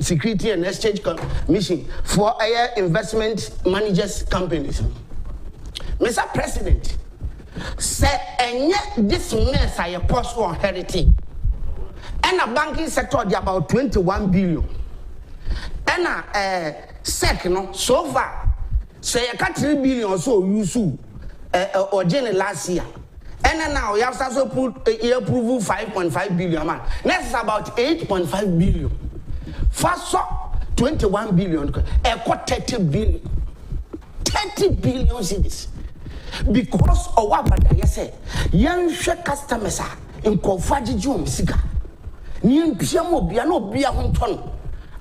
Security and Exchange Commission for investment managers companies. Mr. President, say, and yet this mess I post for heritage, and a banking sector of about 21 billion, and a second so far, say a 3 billion or so you sue. Or Jenny last year, and then now you have also put approval 5.5 billion man. Next is about 8.5 billion. First saw 21 billion, a 30 billion. 30 billion cities. Because of what I said, young customers are in Kofaji Jum Sika. New Piamo Biano Bia Honton.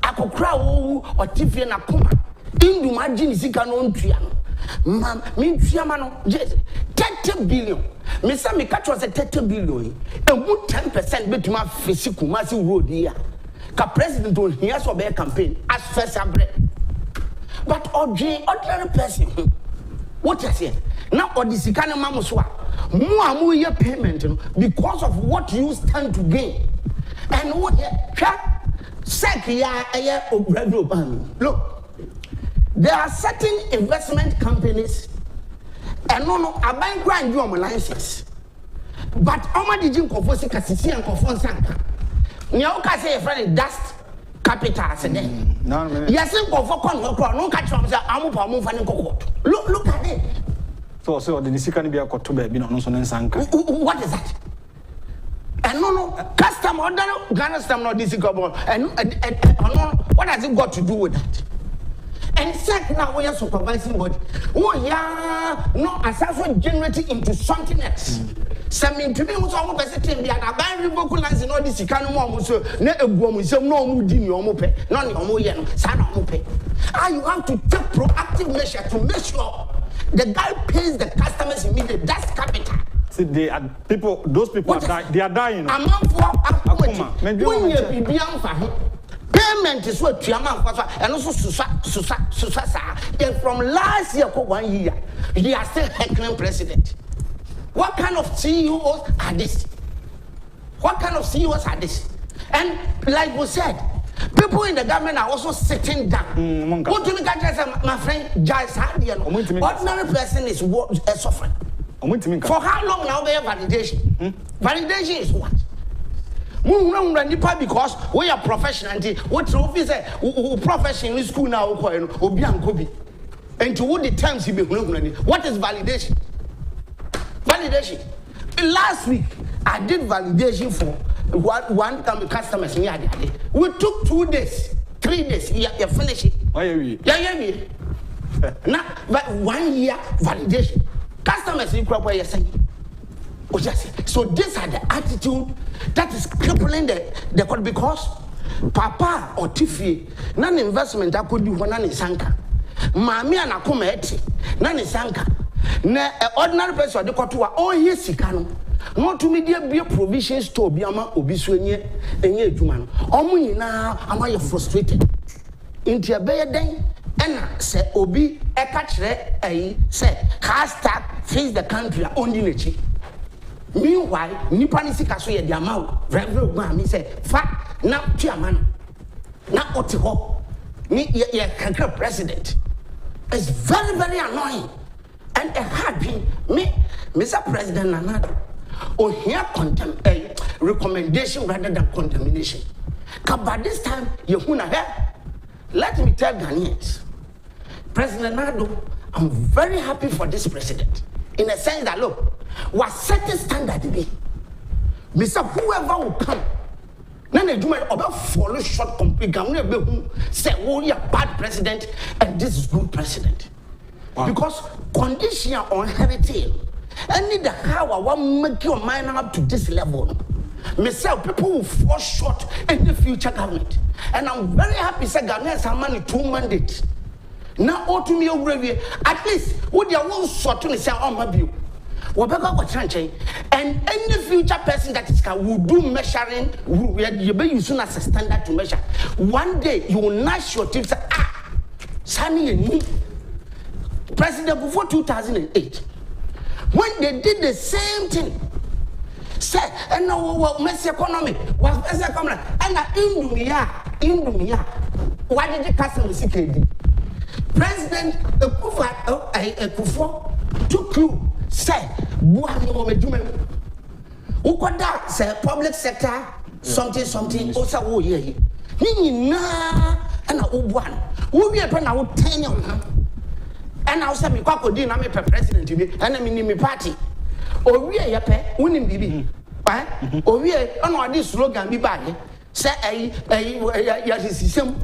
I could cry or Tiffany Nakuma. In the margin Sika non piano. Mam, me Fiamano, 30 billion. Mr. Mikacho was a 30 billion. And good 10% bet my physical massive road here. Ka president will hear so bear campaign as first bread. But ordinary person, what I say now, or the Sikana Mamuswa, more year payment because of what you stand to gain. And what look. There are certain investment companies and no a bank grant you license. But how much did you confess Cassisi and Confon Sanka? Nyoka say a friend dust capital then. Yes, no catch from the Amu Fanning Court. Look at it. So the Nisikan be a cot to be on Sanka. What is that? And no, custom or Ghana stamp not this and what has it got to do with that? And second, now we are supervising body. Oh, yeah, no, as I generating into something else. Something to me was almost a thing. They are very vocalized in all this. You can't move, so no, no, Mudini or Mope, none of Moyen, San Mope. You have to take proactive measure to make sure the guy pays the customers immediately. That's capital. See, they are people, those people are dying. They are dying. I'm not for when you be young for him. Payment is what Tiaman was, and also Susasa. And from last year, 1 year, they are still heckling president. What kind of CEOs are this? What kind of CEOs are this? And like we said, people in the government are also sitting down. What do you mean, my friend, Jais ordinary person is suffering. For how long now they have validation? Validation is what? Nipa because we are professional. What office professional in school now? Obi and Kobe. And to what the terms you be what is validation? Validation. Last week I did validation for one customers in Yadi. We took 2 days, 3 days. You finish it. Why are we? Yeah. Now, but 1 year validation. Customers in crop where you're saying. So these are the attitude that is crippling the code because Papa or Tiffy, non investment I could do one in Sanka. Mammy and Akometi, none is Sanka. Na ordinary person, the Kotua, oh, yes, Sikano. Not to me, dear, be a provision store, Biama, Obisuanye, and ye, Juman. Omuni now, am I frustrated? Into a bear day, and say, Obi, a catch there, say, hashtag face the country, only nature. Meanwhile, Nipani Sikaso ye diamau, Reverend Grammy said, Fat, now chairman, now Otiho, me ye president. It's very, very annoying. And it had been me, Mr. President Nanado, or here recommendation rather than condemnation. Because by this time, you let me tell Ghanaians, President Nado, I'm very happy for this president. In a sense that, look, what set the standard to be? Mr. Whoever will come, none of you about follow short complete. Say, oh, you're a bad president, and this is good president. Wow. Because condition on heritage, and need the how I want make your mind up to this level. Myself, people will fall short in the future government. And I'm very happy, say, Ghanaians have money 2 mandates. Now, all to me, at least, what you want sort to say, oh, my view. And any future person that is will do measuring, you be using as a standard to measure. One day you will gnash your teeth and say, Sammy and me. President before 2008, when they did the same thing, said, and now Macroeconomic was Macroeconomic, and Indomia. Why did the customer CKD? President Kofi took you. Say, Ukoda say public sector something also wo ye. Ni na and one. Wo be pe na wo 10 years. And I say me kwakodi na me pe president bi and me party. O wie ye pe wonim bibi. Eh? O wie on odi slogan bi ba ye. Say ya system.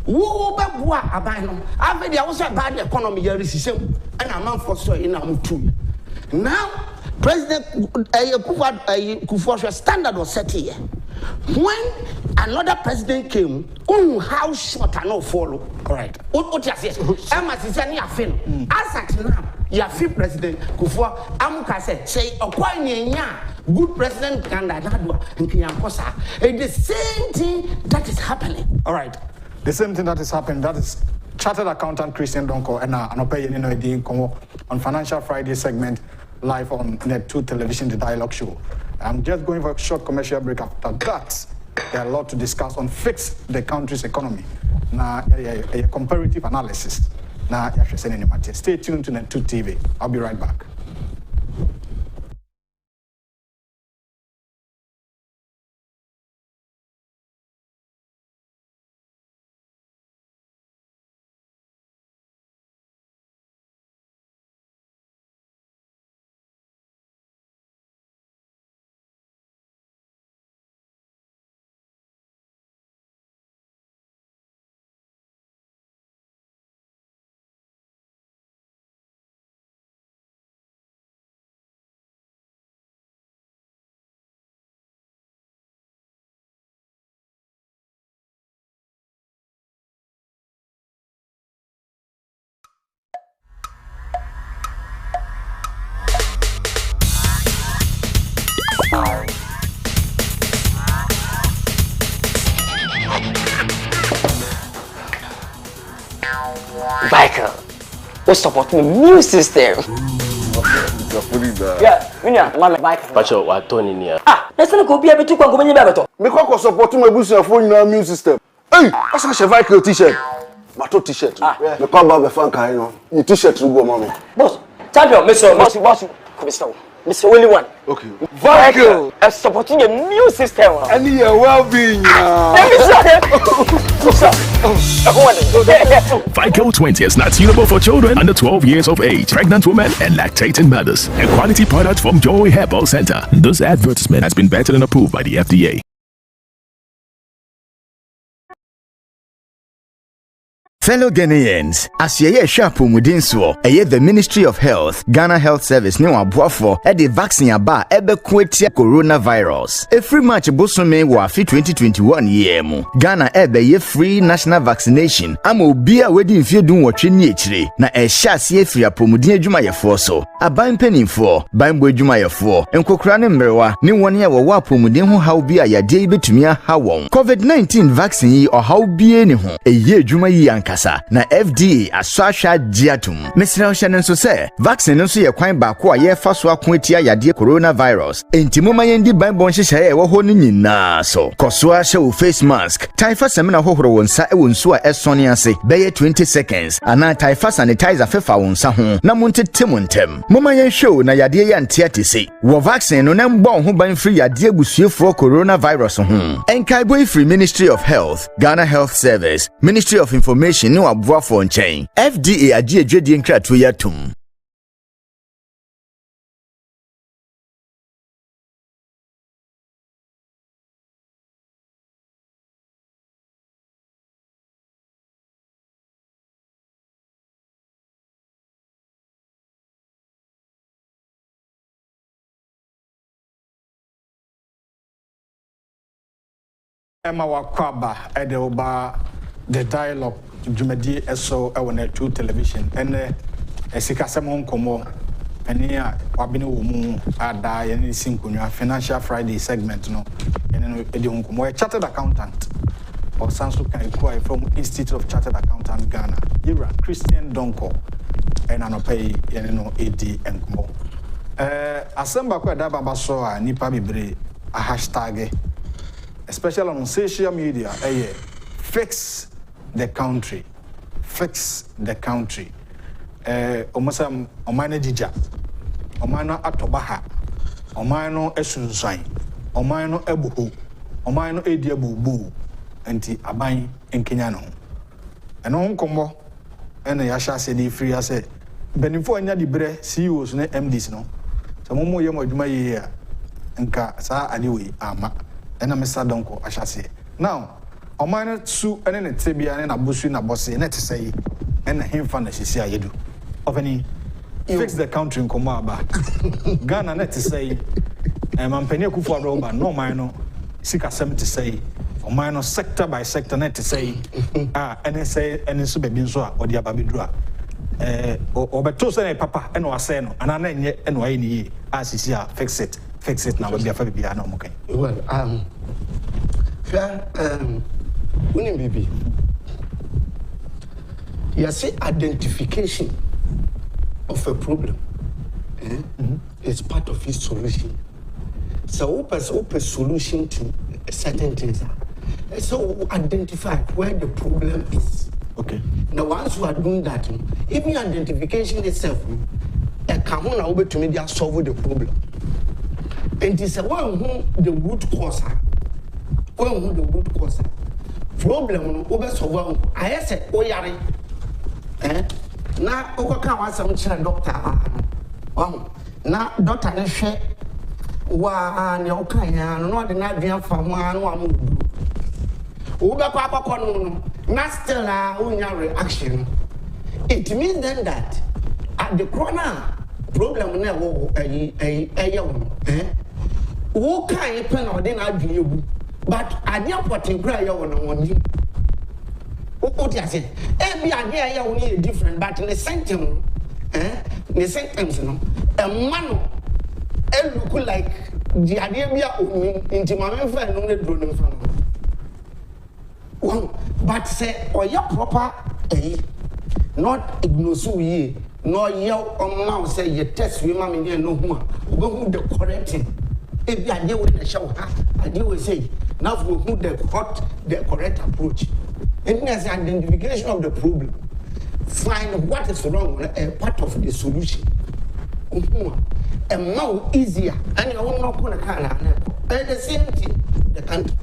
Wo be boa aban no. Ave dia wo say bad economy ya system. And a man for so in am too. Now, President Kufuor's standard was set here. When another president came, how short I not follow. Correct. What you say? I'm a citizen. As at now, you have President Kufuor. Amuka said, "Say, good president candidate and Kiyankosa." The same thing that is happening. All right, the same thing that is happening. That is Chartered Accountant Christian Donkor and on Financial Friday segment live on Net 2 Television, the Dialogue Show. I'm just going for a short commercial break. After that, there are a lot to discuss on fix the country's economy. Now, a comparative analysis. Now, stay tuned to Net 2 TV. I'll be right back. Michael, we support the immune system. Yeah, Minya, Michael. Pacho, what Tony near? Let's not go be able to go to the Mekoko support my boost phone immune system. Hey, what's a Michael t-shirt? Mato t-shirt. Me come back Franco, you t-shirt to go, mommy. Boss, champion, Mr. Boss, come stop. Mr. Only one. Okay. Franco is supporting the new system. And your well-being. Franco 20 is not suitable for children under 12 years of age, pregnant women, and lactating mothers. A quality product from Joy Herbal Center. This advertisement has been vetted and approved by the FDA. Fellow Ghanaians, as ye sharp mudinso, the Ministry of Health, Ghana Health Service, new abuafo, the vaccine aba ebe kwetia coronavirus. A free match bosome wafi 2021 year mu. Ghana ebe ye free national vaccination. Ama obi a wedi mfie dun wotwe ni echire. Na ehya se free apomudin adwumayefo so. Aban penimfo, banbo adwumayefo, enkokura ne mrewa, ne woni a wo apomudin ho haw bi a yade betumi ha won. COVID-19 vaccine yi ohaw bi ne ho. Eye adwuma yi kasa na FDA aswahwa giatum mesra ohye nso se vaccine nso ye kwan ba ko a ye fa so ako atia yade coronavirus enti moma yendi banbon hyehyɛ e wo ho no nyina so koso a hye face mask taifa semina hohoro wonsa e wonsu a esone ase beye 20 seconds ana taifa sanitizer fefa wonsa ho na montete montem moma yen hwe na yade ya ntia tese wo vaccine no na mbɔ ho ban free yade abusuefo coronavirus ho enkai boy free Ministry of Health, Ghana Health Service, Ministry of Information no abuafo nchen FDA agye adwedie nkrato yatum Emma Wakwaba Edelba the dialogue Jumadi eso ewane 2 television ene esika semon komo ene a wabene wo mu ada ye ne sinkonwa Financial Friday segment no ene no edi honkomo a chartered accountant or Sansu Kaikua from Institute of Chartered Accountant Ghana Ira Christian Donkor ene no pay ene no edi enkomo asemba kwa da baba so a nipa bebre a hashtag especially on social media fix the country. Omasa omana jija. Omana atobaha. Omano esunsan. Omano ebuhu. Omano ediabubu. Enti aban enkenya no. Eno nkombo ene yasha se di free ase. Benifo anya di bre CEOs ne MDs no. So momo ye mo adwuma ye a nka sa adewe ama. Ena Mr. Donkor ashase. Now Omana su ene ne tebia ne na busu na bosse ne tesai ene hemfa na sisi ayedu ofani fix the country nkomo aba Ghana ne tesai mampani akufo aroba no man no sika 70 say oman no sector by sector ne tesai ene say ene so bebi nso a odi aba bedru a obeto se ne papa ene wase no ana na enye ene waye ni yi asisi a fix it na bebi afa bebi na omokan well Unim baby. You see identification of a problem. It's part of its solution. So open solution to certain things. So identify where the problem is. Okay. Now once you are doing that, even identification itself, a common over to media solve the problem. And it's a one who the root cause. Problem no obe solve ayese oyare na okoka wasam chira doctor na doctor ne hwe wa ne okanya no de na adua fa ho anu amudu obe kwa akoko no na still na unya reaction. It means then that at the corner problem na wo wo kan pe na de na adua ebu. But idea putting cry on you. What I say? Every idea only different, but in the sentence, the sentence, no, a man, look like the idea be into my friend, no, drone from. But say, or your proper, not ignore ye, nor yell on mouse say you test with mammy no more, go the correcting. If the idea with the show, I do say. Now we put the correct approach. And as an identification of the problem, find what is wrong, a part of the solution. and more easier, and you will not put a car and the same thing, the country.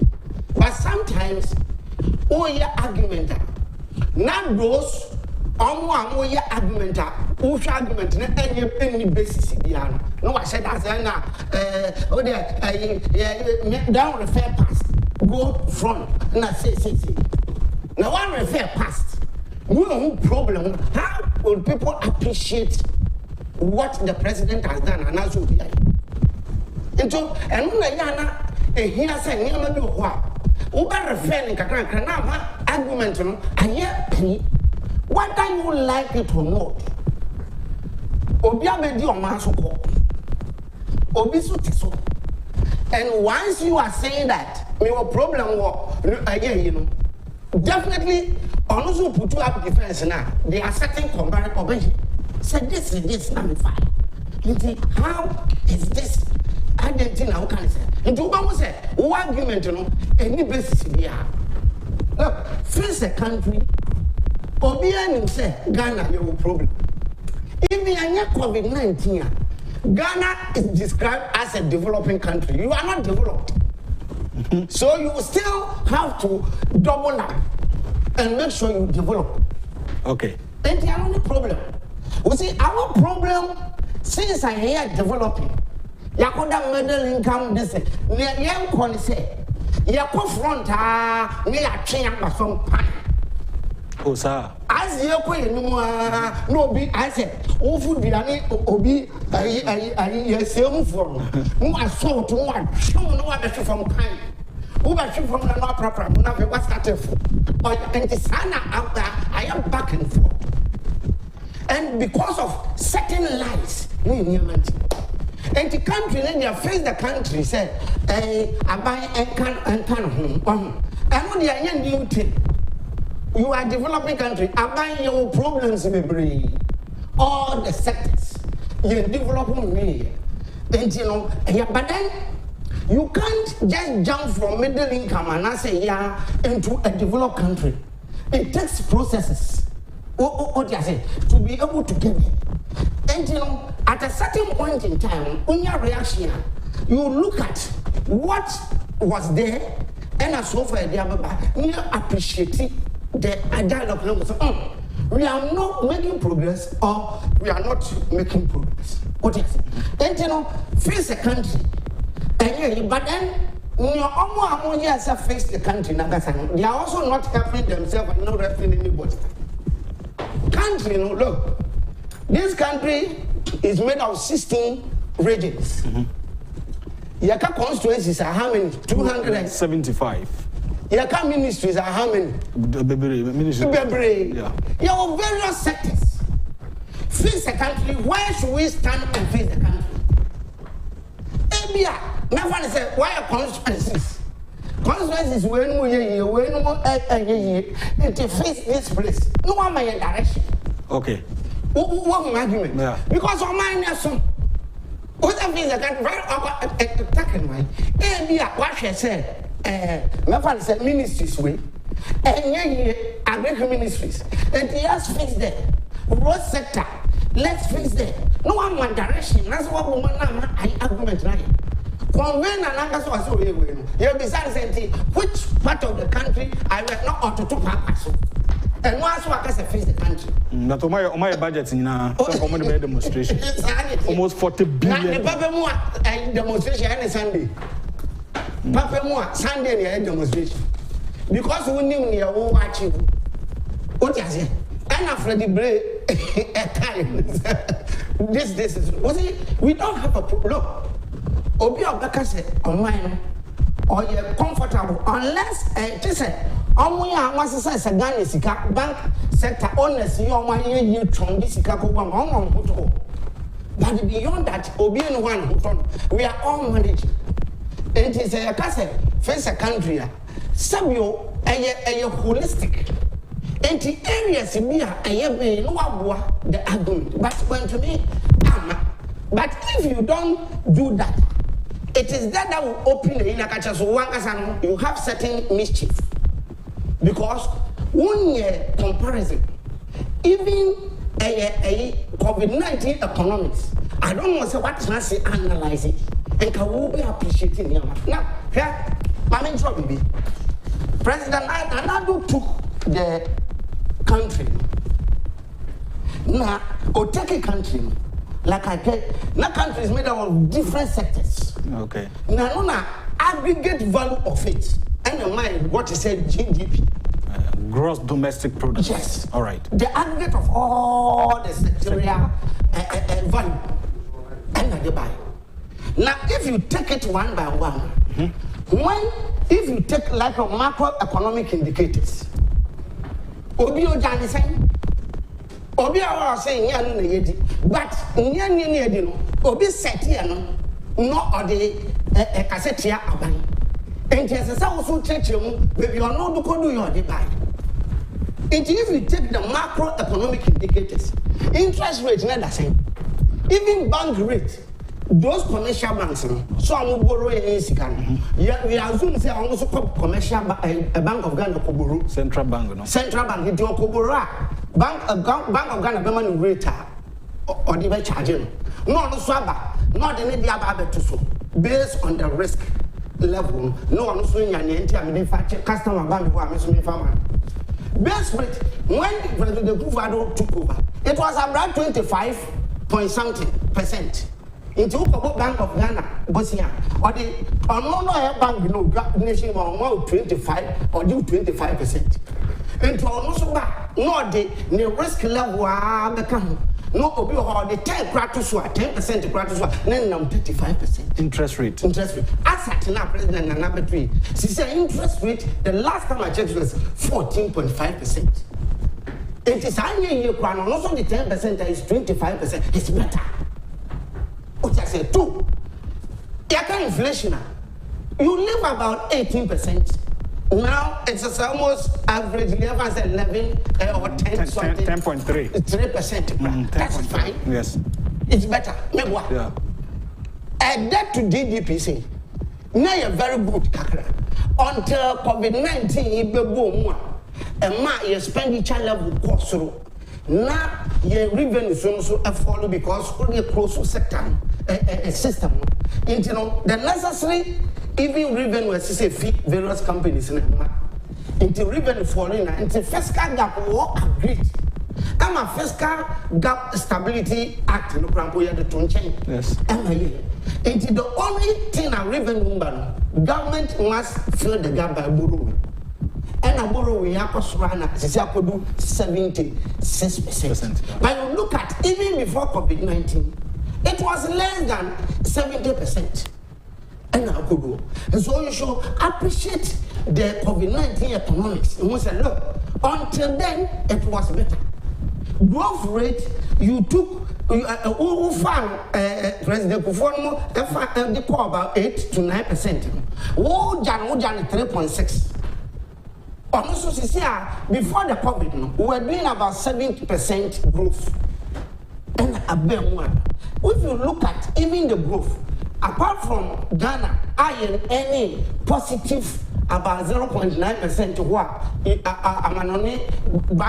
But sometimes, all your argument, not those, all your argument, whose argument, any basis in the no, I said, as I know, down refer past, go front, and I say. Now, one refer past, no problem. How will people appreciate what the president has done? And also, and when Yana, here saying, never do what. Uber referring to argument, whether you like it or not. Obiabedi or Masoko, Obisuti. And once you are saying that, your problem was, definitely, also put you up defense now. They are setting comparative. So this is this, I'm fine. How is this? I didn't know how can I say. And to one say, one argument, any basis here. Look, face a country, Obianim say, Ghana, you have a problem. If you are not COVID-19, Ghana is described as a developing country. You are not developed. So you still have to double up and make sure you develop. Okay. And the only problem. We see our problem since I hear developing. Yakoda middle income this young can say Yako front me a train from pine. Oh sir. As you no be I said food be obi I same for no assault one show no other from pine. Who was from the law proper? What's started for? And the sana out there, I am back and forth. And because of certain lies, and the country, then you face the country, say, I buy and can home. And when you are new thing, you are developing country, I buy your problems in the brain. All the sectors, you're developing me. And but then, you can't just jump from middle income and I say, yeah, into a developed country. It takes processes. What you say to be able to get it. And at a certain point in time, when your reaction, you look at what was there, and so far, you appreciate the dialogue. We are not making progress, or we are not making progress. What you say? And face a country. But then, almost face the country. They are also not helping themselves and not helping anybody. Country, look, this country is made of 16 regions. Yaka constituencies are how many? 275. Yaka ministries are how many? Yeah. You have various sectors. Face the country. Where should we stand and face the country? Never say why are constituencies? Constituencies when we to face this place. No one may direction. Okay. What argument? Yeah. Because on mine is some. What I mean that very attacking my. What she said. Never say ministries way. And agraricultural ministries. And he has fixed that. Road sector. Let's fix that. No one my direction. That's what woman I argument right. When you decide saying which part of the country I will not ought to pass. And once I can face the country. Not on my budget in a demonstration. Almost 40 billion. Papa demonstration any Sunday. Papa Sunday demonstration. Because we knew near watch you. What is it? And after the break at times. This is we don't have a problem. Obi Obeka say online or you're comfortable unless just say omuya wasesa Ghana sika bank sector owners you omuya tron this sika ko wan on. But beyond that obi no one we are all managing. It is a case face a country sabio a holistic and the areas in here I no the argument but when to me but if you don't do that it is that will open the inakacha so one you have certain mischief because one year comparison even a COVID-19 economics I don't know what can I say analyze it. And can we be appreciating him? Now, here, my main trouble be President Nadu took the country. Now, or take a country. Like I said, that country is made up of different sectors. Okay. Now, aggregate value of it. And mind what is said GDP. Gross domestic product. Yes. All right. The aggregate of all the sectorial value. And they buy. Now, if you take it one by one, if you take like a macroeconomic indicators, Obio Jani saying, Obio saying, but Obi set here, no, or the cassette here, and yes, also teach you, maybe you're not to do your divide. And if you take the macroeconomic indicators, interest rate, not the same. Even bank rate, those commercial banks, so I'm borrowing in Sikan. We assume say almost commercial Bank of Ghana Koboro. Central Bank, no? Central Bank, it will Kobora. Bank of Ghana Government rate or the charging. No, swabba, not the need to so. Based on the risk level, no one swing and the customer bank who are missing farmer. Base rate, when President Kufuor took over, it was about 25% into Bank of Ghana, Bosnia, or the another bank, nation or 25 or do 25%. Into almost no the risk level become no the 10% practice, then 35%. Interest rate. Asset now, President and number 3. She said interest rate, the last time I checked was 14.5%. It is only also the 10% is 25%. It's better. What I said, 2. Inflation. You live about 18%. Now it's almost average 11 or 10 something. 10.3. 3%. That's fine. Yes. It's better. Yeah. And that to DDP say, now you're very good, Kakra. Until COVID-19, boom, and my expenditure level goes through. Now your revenue so follow because only a close sector a system. You know the necessary even revenue as say various companies in into revenue falling into fiscal gap war agreed. I'm a fiscal gap stability act no crampo ya the chain. Yes. Into the only thing a revenue government must fill the gap by borrowing. And a borrowing rana is equal to 76%. But you look at even before COVID-19, it was less than 70%. And I could go. And so you should appreciate the COVID-19 economics. And we said, look, until then it was better. Growth rate, you took President Kufuor they call about 8 to 9%. Oh, Jan 3.6. Also, before the COVID, we were doing about 70% growth. And a bit more. If you look at even the growth, apart from Ghana, any positive about 0.9% to what Bank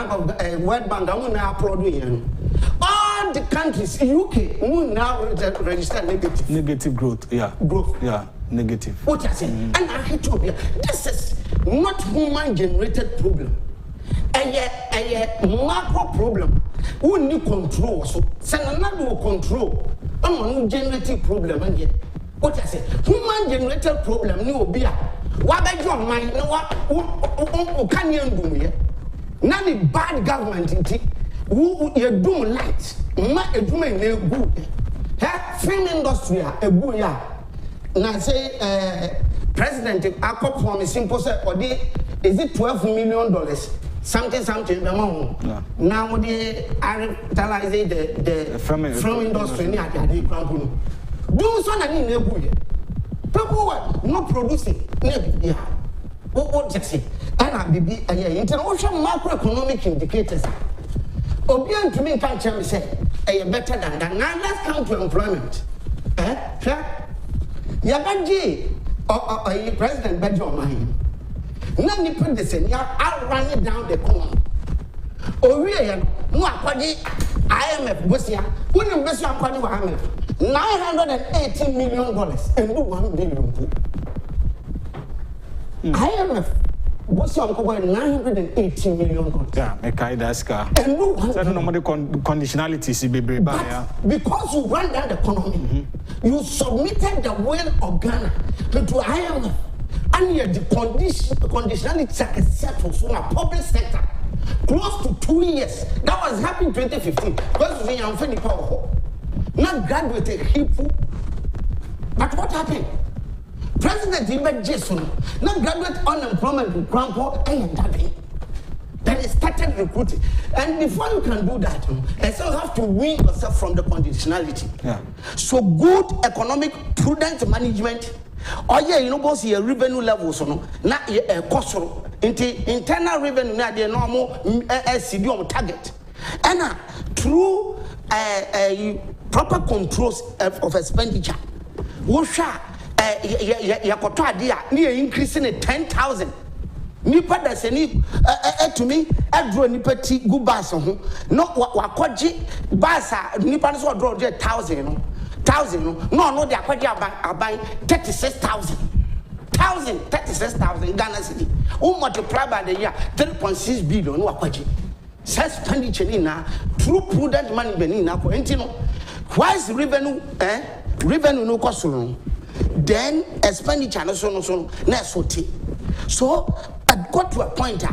of World Bank will now produce. All the countries, UK, will now register negative growth. Yeah. Growth. Yeah. Negative. What I say, and I hate to be. This is not human-generated problem. A macro problem. We need control. So, another control. I'm generative problem. And what I say, human-generated problem. No be a. What about your mind? No, what can you do here? Now the bad government, who you do light, not a doing a good. Film industry, a good. Now say, President, I come from a simple say, is it $12 million? Something, yeah. Now they are utilizing the film industry. Do something in a good. People were not producing. What just say? And I be international macroeconomic indicators. Obian to me can't tell me say, better than that. Now let's come to employment. Yabaji or President Bedjo Mahin. None you put this in, I'll run it down the corner. Oh, really? No, IMF Bosia, when you miss your party with IMF, $980 million and do $1 billion. IMF Bosia $980 million. Yeah, Mekai Daska. And do I don't know what the conditionalities be because you run down the economy, you submitted the will of Ghana to IMF, and yet the conditionality are set for the public sector. Close to 2 years. That was happening in 2015. Because we are finished power. Not graduated people. But what happened? President Ibet Jason, not graduate unemployment with Franco and that. Then it started recruiting. And before you can do that, you still have to win yourself from the conditionality. Yeah. So good economic prudent management. Oh yeah, you know, boss your revenue levels, so no, not a cost. Internal revenue, not the normal CDO target. And through proper controls of expenditure, Wosha, near increasing at 10,000. Nipa da seni to me draw nipa ti gu bus ho no wakoji bus nipa no so draw 1,000 no 1,000 no they akwaji aban 36,000 Ghana cedi who multiply by the year 3.6 billion no akwaji expenditure ni na through prudent management ni na ko enti no why is revenue no cost no then expenditure no so na soti. So I got to a point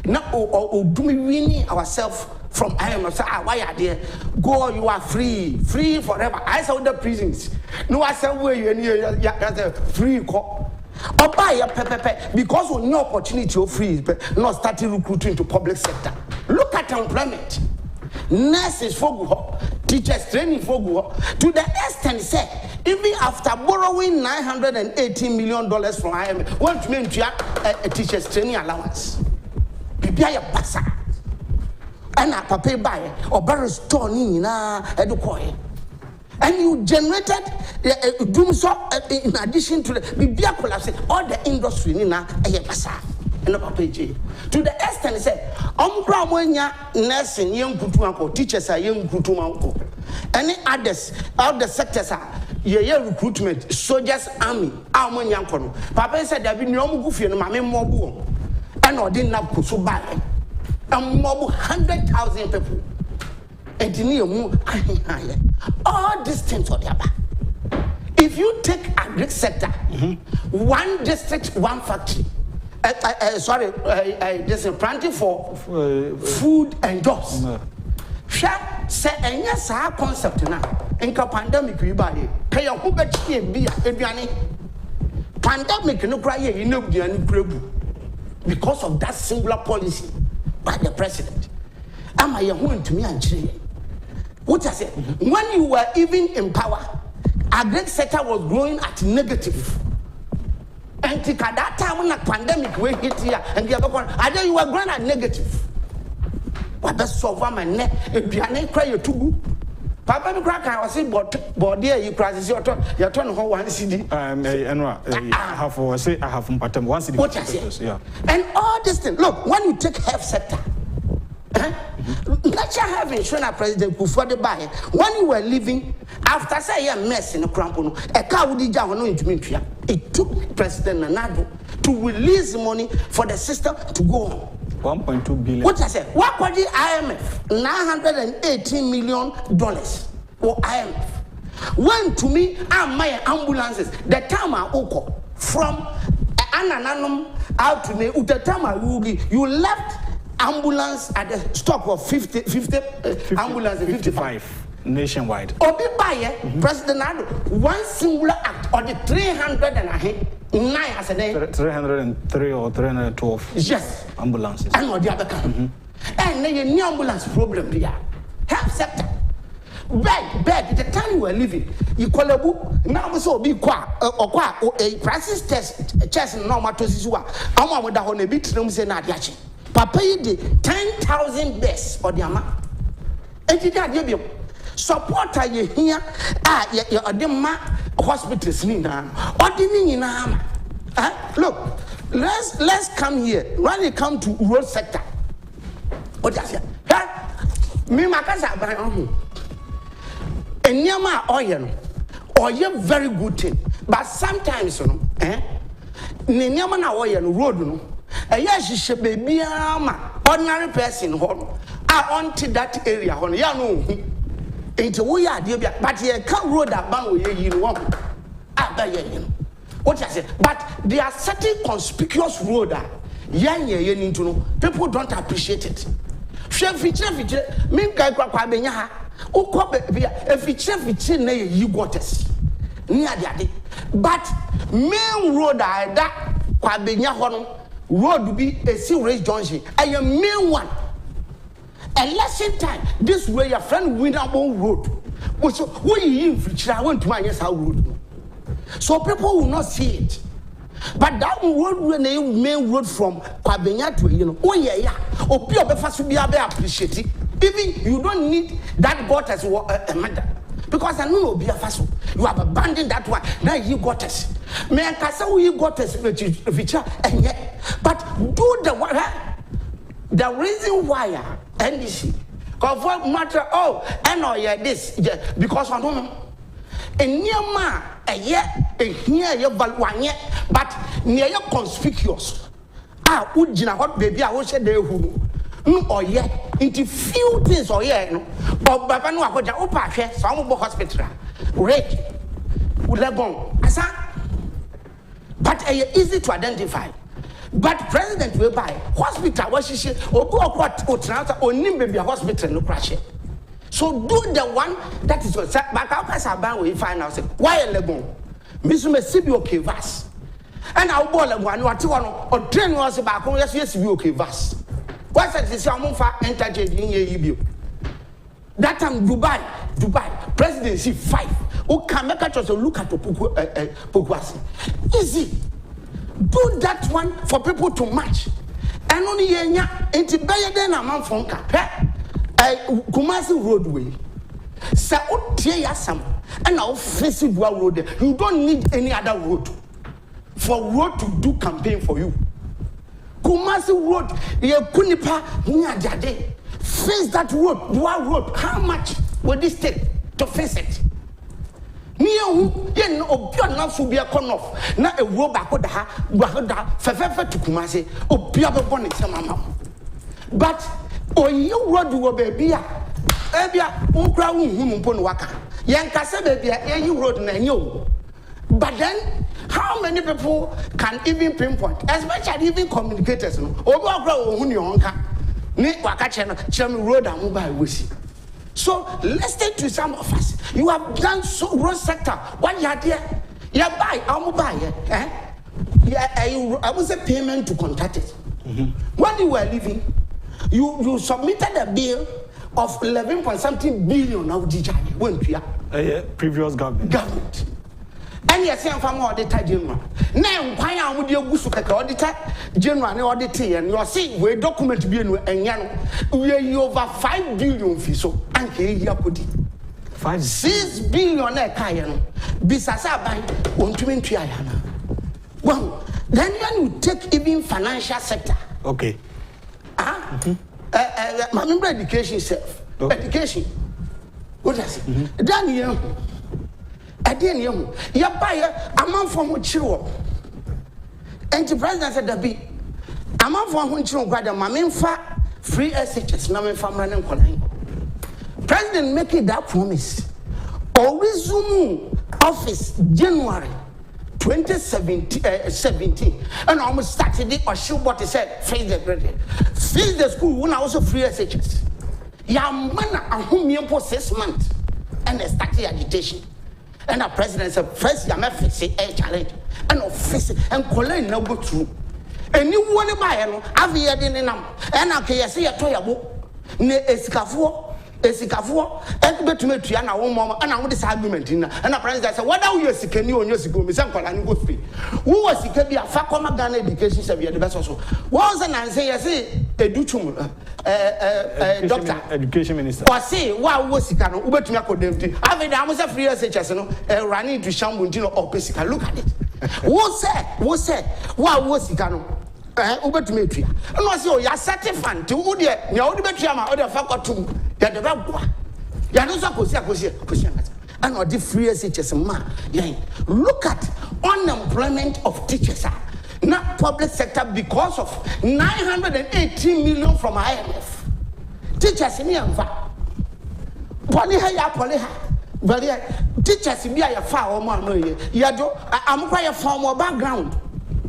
now do we winning ourselves from IMF. Say, why are there? Go, you are free forever. I saw the prisons. No, I said where you free call. Or buy a pepe because we no opportunity to free, not starting recruiting to public sector. Look at employment. Nurses for teachers training for to the extent say even after borrowing $980 million from IMF, what meant to a teacher's training allowance? Prepare your passa. And a pay buy or barrel store na educoy. And you generated doom so in addition to the Bibia collapse all the industry na a passa. To the extent say, Umbra nursing young kutu teachers are young kutu uncle. Any others out the sectors are recruitment, soldiers, army, Almon Yankono. Papa said there be no goofy and mammy mobu. And I didn't have so bad. And mob 100,000 people. And near move all these things or the other. If you take a great sector, one district, one factory. There's a planting for food and jobs. Say, and yes, our concept now. In pandemic, we buy it. Pay a whole batch here, be a pandemic, no cry, you know, because of that singular policy by the president. Am I going to me and say? What I said, when you were even in power, our great sector was growing at negative. And at that time when the pandemic we hit here and the other one, I know you were growing at negative. But that's so far my neck. If you are cry you too. Papa me crack I was saying but there you crisis your turn home one CD. I have pattern one CD. What I say? Yeah. And all this thing. Look, when you take health sector, let's have insurance president before the buy. When you were living after say a mess in a crampono, a car would no into it took President Nanado to release money for the system to go on. 1.2 billion. What I said? What was the IMF? $918 million for IMF. When to me, my ambulances, the time I woke from Anananum out to me, the time I you left ambulance at the stop of 50 ambulance 55 nationwide. Obi Baye, President Nado, one singular act or the 309 as a day. 303 or 312. Yes. Ambulances. And what the other kind. And then new ambulance problem here. Health sector. Bed, the time you were living, you call a book, now so be qua or a crisis test, chest and normal to Sisua. I'm with the honey bit, no say not yachi. Papa did 10,000 best or the amount. And you got you support you here, you're the hospitals now. What do you mean in look, let's come here. When you come to road sector, what does it? Me makasa ban ho. Enyama oye no. Oye very good thing. But sometimes no, nenyama na oye no road no. Eya hihye baby ama ordinary person ho. Onto that area ho. Ya no. Enti wo ya ade bia but ye can road aban wo ye yi no. Aba ye yi no. What I say? But there are certain conspicuous road into no people don't appreciate it. Feature mean guy kwa benya ha. Ukwa feature na ye waters. Near the but main road that kwa benya hono road be a serious junction. I am main one. Election time, this way your friend win our own road. So when you feature, I want to my yes how road. So people will not see it. But that road when they main road from Kwabenya to oh yeah. Or pure befast be appreciate it. Even you don't need that got as a matter. Because I know be a fast. You have abandoned that one. Now you got us. May I say you got us feature and yet. But do the one the reason why NDC because what matter and yeah this because I don't know. And near ma here you but near you conspicuous. Ujina hot baby, I wish they who no into few things no but no I got here some hospital rate asa but easy to identify. But president will buy hospital what she or go what or name baby hospital no crash. So do the one that is what back out as a we find out why a lebon Miss Messibi okay vas and I'll ball one or train was about yes be okay vas what's that is your for entertaining ye that time Dubai presidency 5 who can make a choice look at Pokwasi easy do that one for people to match and only yenya into better than a man from Kumasi roadway. Say yasam and now face it road. You don't need any other road for road to do campaign for you. Kumasi road, ye kunipa nyajade. Face that road, dual road. How much will this take to face it? Niye ye no obia na so bia konof na ewo ba ko da fefefe to Kumasi obia be born mama. But you road wo baby ebia unkra unhunu mpo no waka yankase baby you road na enyo. But then how many people can even pinpoint, especially even communicators no obi okra ohunu yonka ni waka che no chem road am by wesi. So listen to some of us. You have done so road sector what you are there you buy am buy I was a payment to contractors. When you were living you submitted a bill of 11 point something billion of DJ when previous government. And yes, I'm from auditor general. Now, why am I with your auditor general and auditor and you see where document being and yan we are over 5 billion fees so and here put it 6 billion kayan bisasa by 120 ayana. Well, then you take even financial sector. Okay. My member education self. Okay. Education. What does it? Then you buy a man from Chiro. And the president said that be a man from Chiro got a mamin fa free SHS, no from running calling. President making that promise. Or resume office January 2017 and almost started it or show what he said face the school when I also free SHS ya man a home 6 months and they started agitation and the president said first ya me fix a challenge and office and collect no go through and you want to buy no avia din nam and okay say ya to ya bo ne esikafuo betuma tua na wo mom and wo this argument na and the president said whether you sikani or you sikoni me say kwala ni go free wo was sika bi afa koma Ghana education service the best so was an say yes educhum doctor education minister or say wa wo sika no wo betuma ko demti ave da am say free SHS no running to shambu ntino opesika look at it wo say wa wo sika no ubetumetria no say o ya certify to wo de nya wo de betua ma o de fa kwatum ya de ba ya no so kosi and or the free teachers ma look at unemployment of teachers not public sector because of 918 million from IMF teachers ni amfa poly teachers be ya fa o ma no ye ya do amkwa ya form or background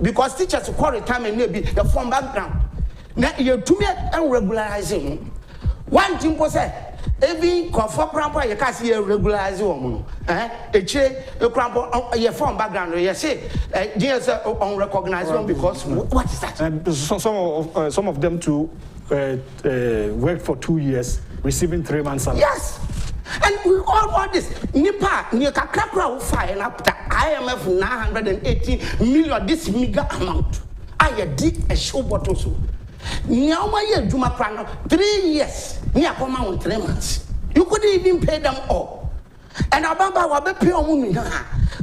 because teachers call retirement may be the form background na you to me and regularizing one thing po say even comfort crampo you can see regularize woman e crampo your form background you say there's unrecognized one because what is that some of them to work for 2 years receiving 3 months salary. Yes. And we all this nipa kakra file up the IMF 980 million this meager amount I did a show bottle so now my year Juma Prano 3 years near come out 3 months you couldn't even pay them all and Ababa wabe pay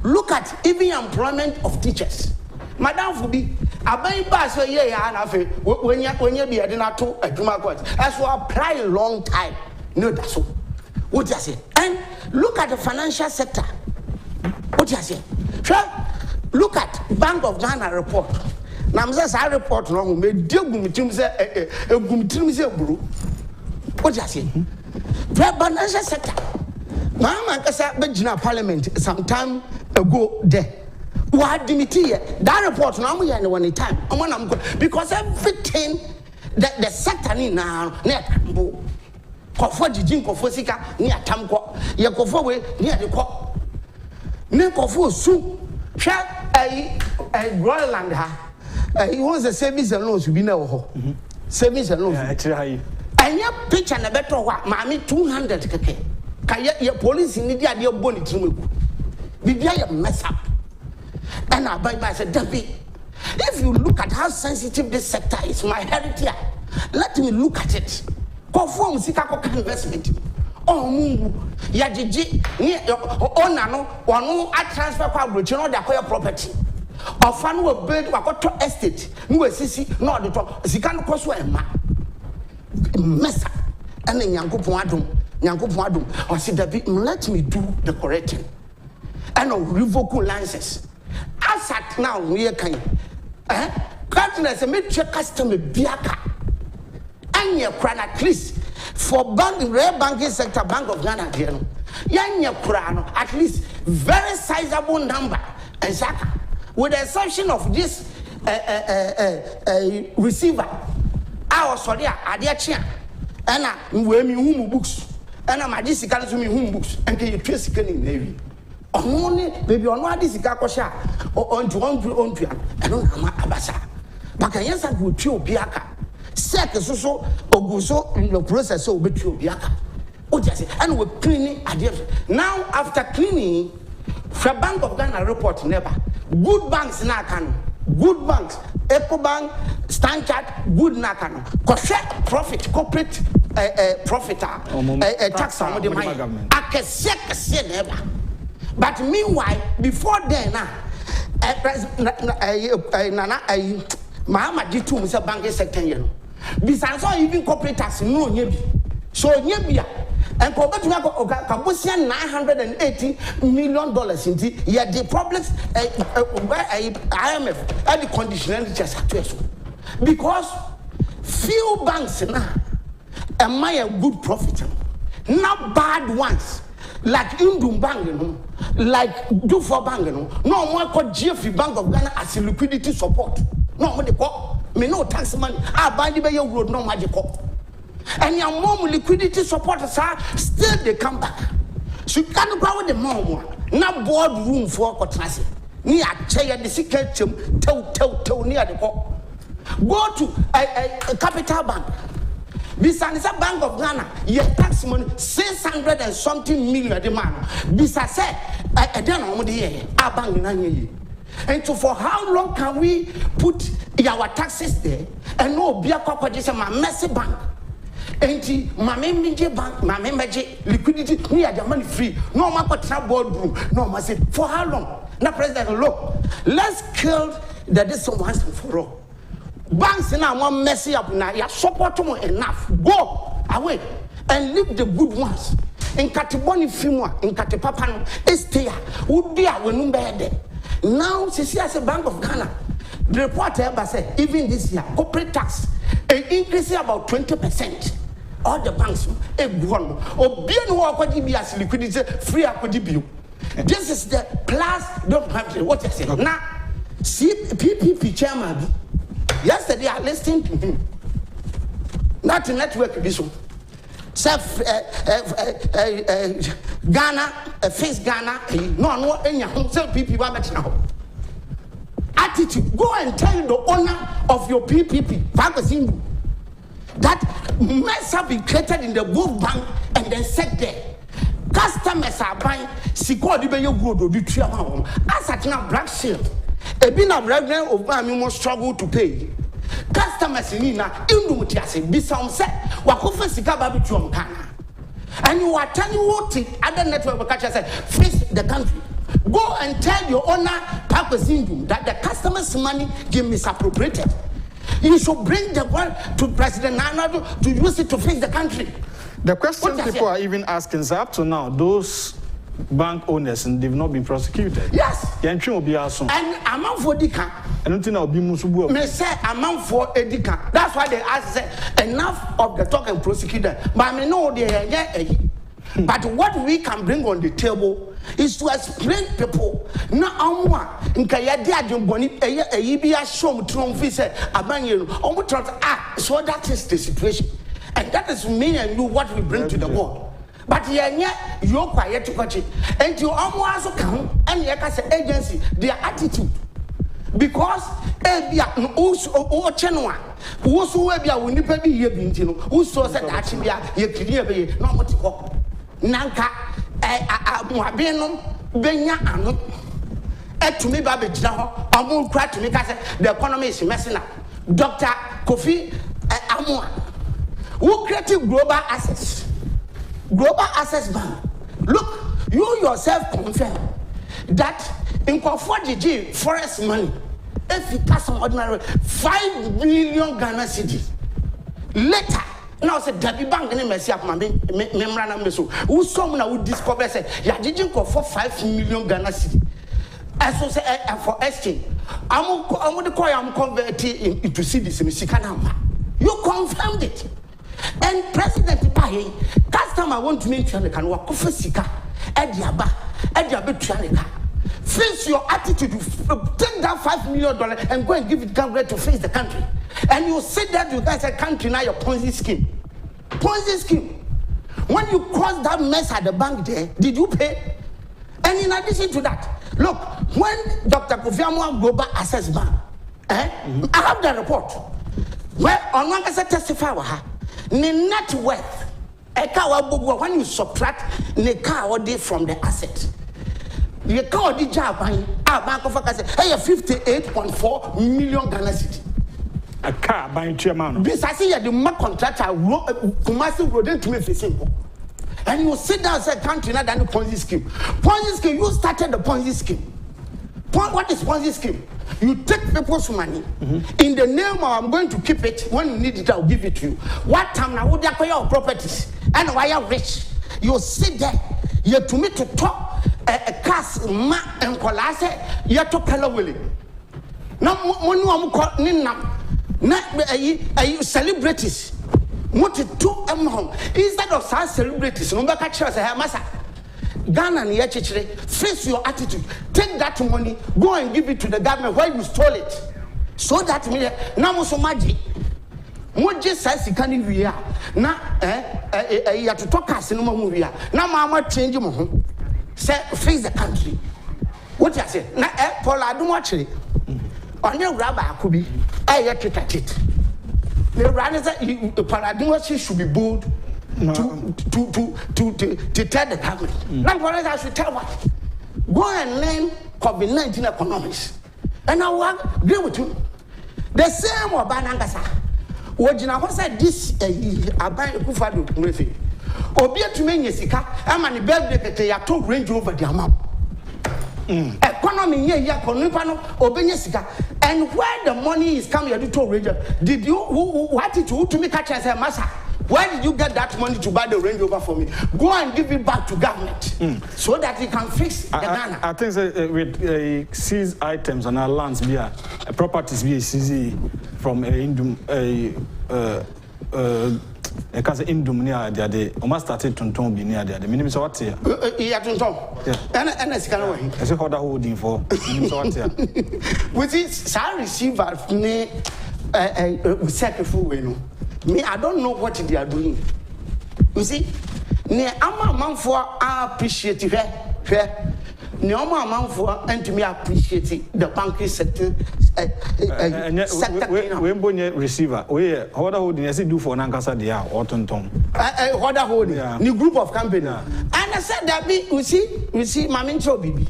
look at even employment of teachers Madam Fubi abai ba so ye ya na fe when you be adina to adwuma court as we apply a long time no that's so what you say and look at the financial sector what you say look at Bank of Ghana report now say report no me degum say egum say buru what you say the financial sector mama kasa be gina parliament some ago there what dimiti that report no am here one time because everything the sector ni na tambo kofo jijin kofo sika ni atamko ye kofo we ni adeko ne kofo su hwa Groenland ha he wants the savings and loans be na ho savings and loans anya picture na beto wa maami 200 keke ka ye police ni dia de boni trimeku bibia ye mess up and I said David if you look at how sensitive this sector is my heritage let me look at it conform sika ko investment mungu ya jiji ni ona no wonu a transfer kwa brochi no da koy property ofa no build wakoto estate ni wasisi no de to sika no koso ema mesa and nyankopon adom o si David let me do the correct thing and revoke licenses as at now we can customers make sure customer biaka and your crown at least for rare banking sector Bank of Ghana your crown at least very sizable number and saka with the exception of this receiver our sorry adia chia and we me home books and am this can to me home books and can you trace can in navy only baby on what this ka kosha on to and on abasa but can yes go tio biaka set so oguso in the process so be tio biaka o just and we cleaning now after cleaning the Bank of Ghana report never good banks na can good banks Ecobank Standard good na can profit corporate profiter tax on the money akese never. But meanwhile, before then, Mahama did two Mr. Banking sector. Besides, even corporate tax, no, so Nebia and Kabusian $980 million in the yet the problems IMF and the conditionality because few banks now am I a good profit, not bad ones. Like Indum Bank, like Dufa Bank, no more called GFI Bank of Ghana as a liquidity support. No more they call me no tax money. I buy the Bay Road, no magical. And your mom liquidity supporters are still they come back. So you can't go with the mom, not board room for Kotrasi. Near chair the secret tell near the call. Go to a capital bank. Besides the Bank of Ghana, your tax money 600 and something million demand. Besides, I don't know what the year. I bank and so for how long can we put our taxes there and no be a corporation, my messy bank? And my major bank, my major liquidity, we are the money free. No more boardroom. No more say for how long? Now, President, look, let's kill the this once and for all. banks now want messy up now. You support them enough. Go away and leave the good ones. In Katiboni Fimwa, in Katipapano, Estea, would be our number. Now, she as a Bank of Ghana. The report ever said, even this year, corporate tax increase about 20%. All the banks, a one or being what liquidity free acquisition. This is the class don't have what I say. Now, see PPP chairman. Yesterday I listened to him. Not to network this one. Self Ghana, face Ghana, no, any home people are now. Attitude, go and tell the owner of your PPP, that mess have been created in the World Bank and then set there. Customers are buying, Siko di Bayo Good or Bitria Home. As at now, Black Shield, a bin of revenue of Bami struggle to pay. Customers in Nina, Indumutiasi, Bissam set, Wakofa Sika Babitrum Kana. And you are telling what other network catchers said, face the country. Go and tell your owner, Papa Zindu, that the customers' money give misappropriated. You should bring the one to President Nana to use it to fix the country. The question people are even asking is up to now, those bank owners, and they've not been prosecuted. Yes. And amount for Dika. I don't think I'll be Musubu. May say amount for Edika. That's why they ask enough of the talk and prosecutor. But I know they are. But what we can bring on the table is to explain people na amwa nka ya dia adwonboni eyi bi ashom tromfi say abanye no so that is the situation, and that is me and you what we bring to the world. But yenye you quiet to kochi and you amwa aso kan and ye ka say agency their attitude, because ebia o chenwa wo so ebia wo nipa bi ye bi ntino wo so say that bia ye kiri be no mo ti ko nanka Muabenum Benya Anu to me Baby Jao, Amu cry to me the economy is messing up. Dr. Kofi Amua, who created Global Assets Bank. Look, you yourself confirm that in 40G forest money, if you pass some ordinary 5 billion Ghana cedis later. Now say Debbie Bank any messy up my memorandum so who some now would discover say ya didn't go for 5 million Ghana cedi. As so say for exchange. I'm converting into cedis in Sikanama. You confirmed it. And President Baye, customer want to mention the can walk for Sika, Ediaba Trianica. Face your attitude to take that $5 million and go and give it government to face the country. And you say that you guys are country now your Ponzi scheme. Ponzi scheme. When you cross that mess at the bank there, did you pay? And in addition to that, look, when Dr. Kofi Adams Global Assets Bank, I have the report where on one can testify the net worth, when you subtract the car from the asset. The car the job Bank of Africa say 58.4 million Ghana cedi. A car buying chairman. This I see the mark contractor Kumasi road to me simple. And you sit down and say country not than the Ponzi scheme. Ponzi scheme, you started the Ponzi scheme. What is Ponzi scheme? You take people's money in the name of I'm going to keep it. When you need it, I'll give it to you. What time now would you acquire your properties? And why are rich? You sit there, you to me to talk a cast ma and colase, you to color willing. Now, when you are celebrities. What to home instead of such celebrities, no matter catchers, massa Ghana and Yachich, face your attitude, take that money, go and give it to the government where you stole it. So that me now so magic. What just says you can't even now, you have to talk us in no movie. Now, Mama change your home. Say, face the country. What I say? Now, Paul, I don't watch it. On your rabbi, could be I have to touch it. The the paradigm should be bold to tell the government. Now, what I should tell what? Go and learn COVID-19 economics. And I will agree with you. The same or Banangasa. What you know, said this about Kufadu Murphy. Or be to me, Yesika, I'm an birthday, I told Range over the amount. Economy here konipano obenye sika. And where the money is coming to Range Rover, did you what did you to me catch and say, Master, where did you get that money to buy the Range Rover for me? Go and give it back to government so that it can fix the Ghana. I think with seized items on our lands, properties be seized from Indum because Indum near the other, almost started to be near the other. Minimum what here? Yeah, and it's kind of way. As a order holding for with it, I receive a sacrifice. Me, I don't know what they are doing. You see, near man for appreciate fair. No man for and to me appreciate the banking sector. We receiver. We order holding as do for Nankasa dia or Tonton. Order holding new group of company. And I said that we see my mentor baby.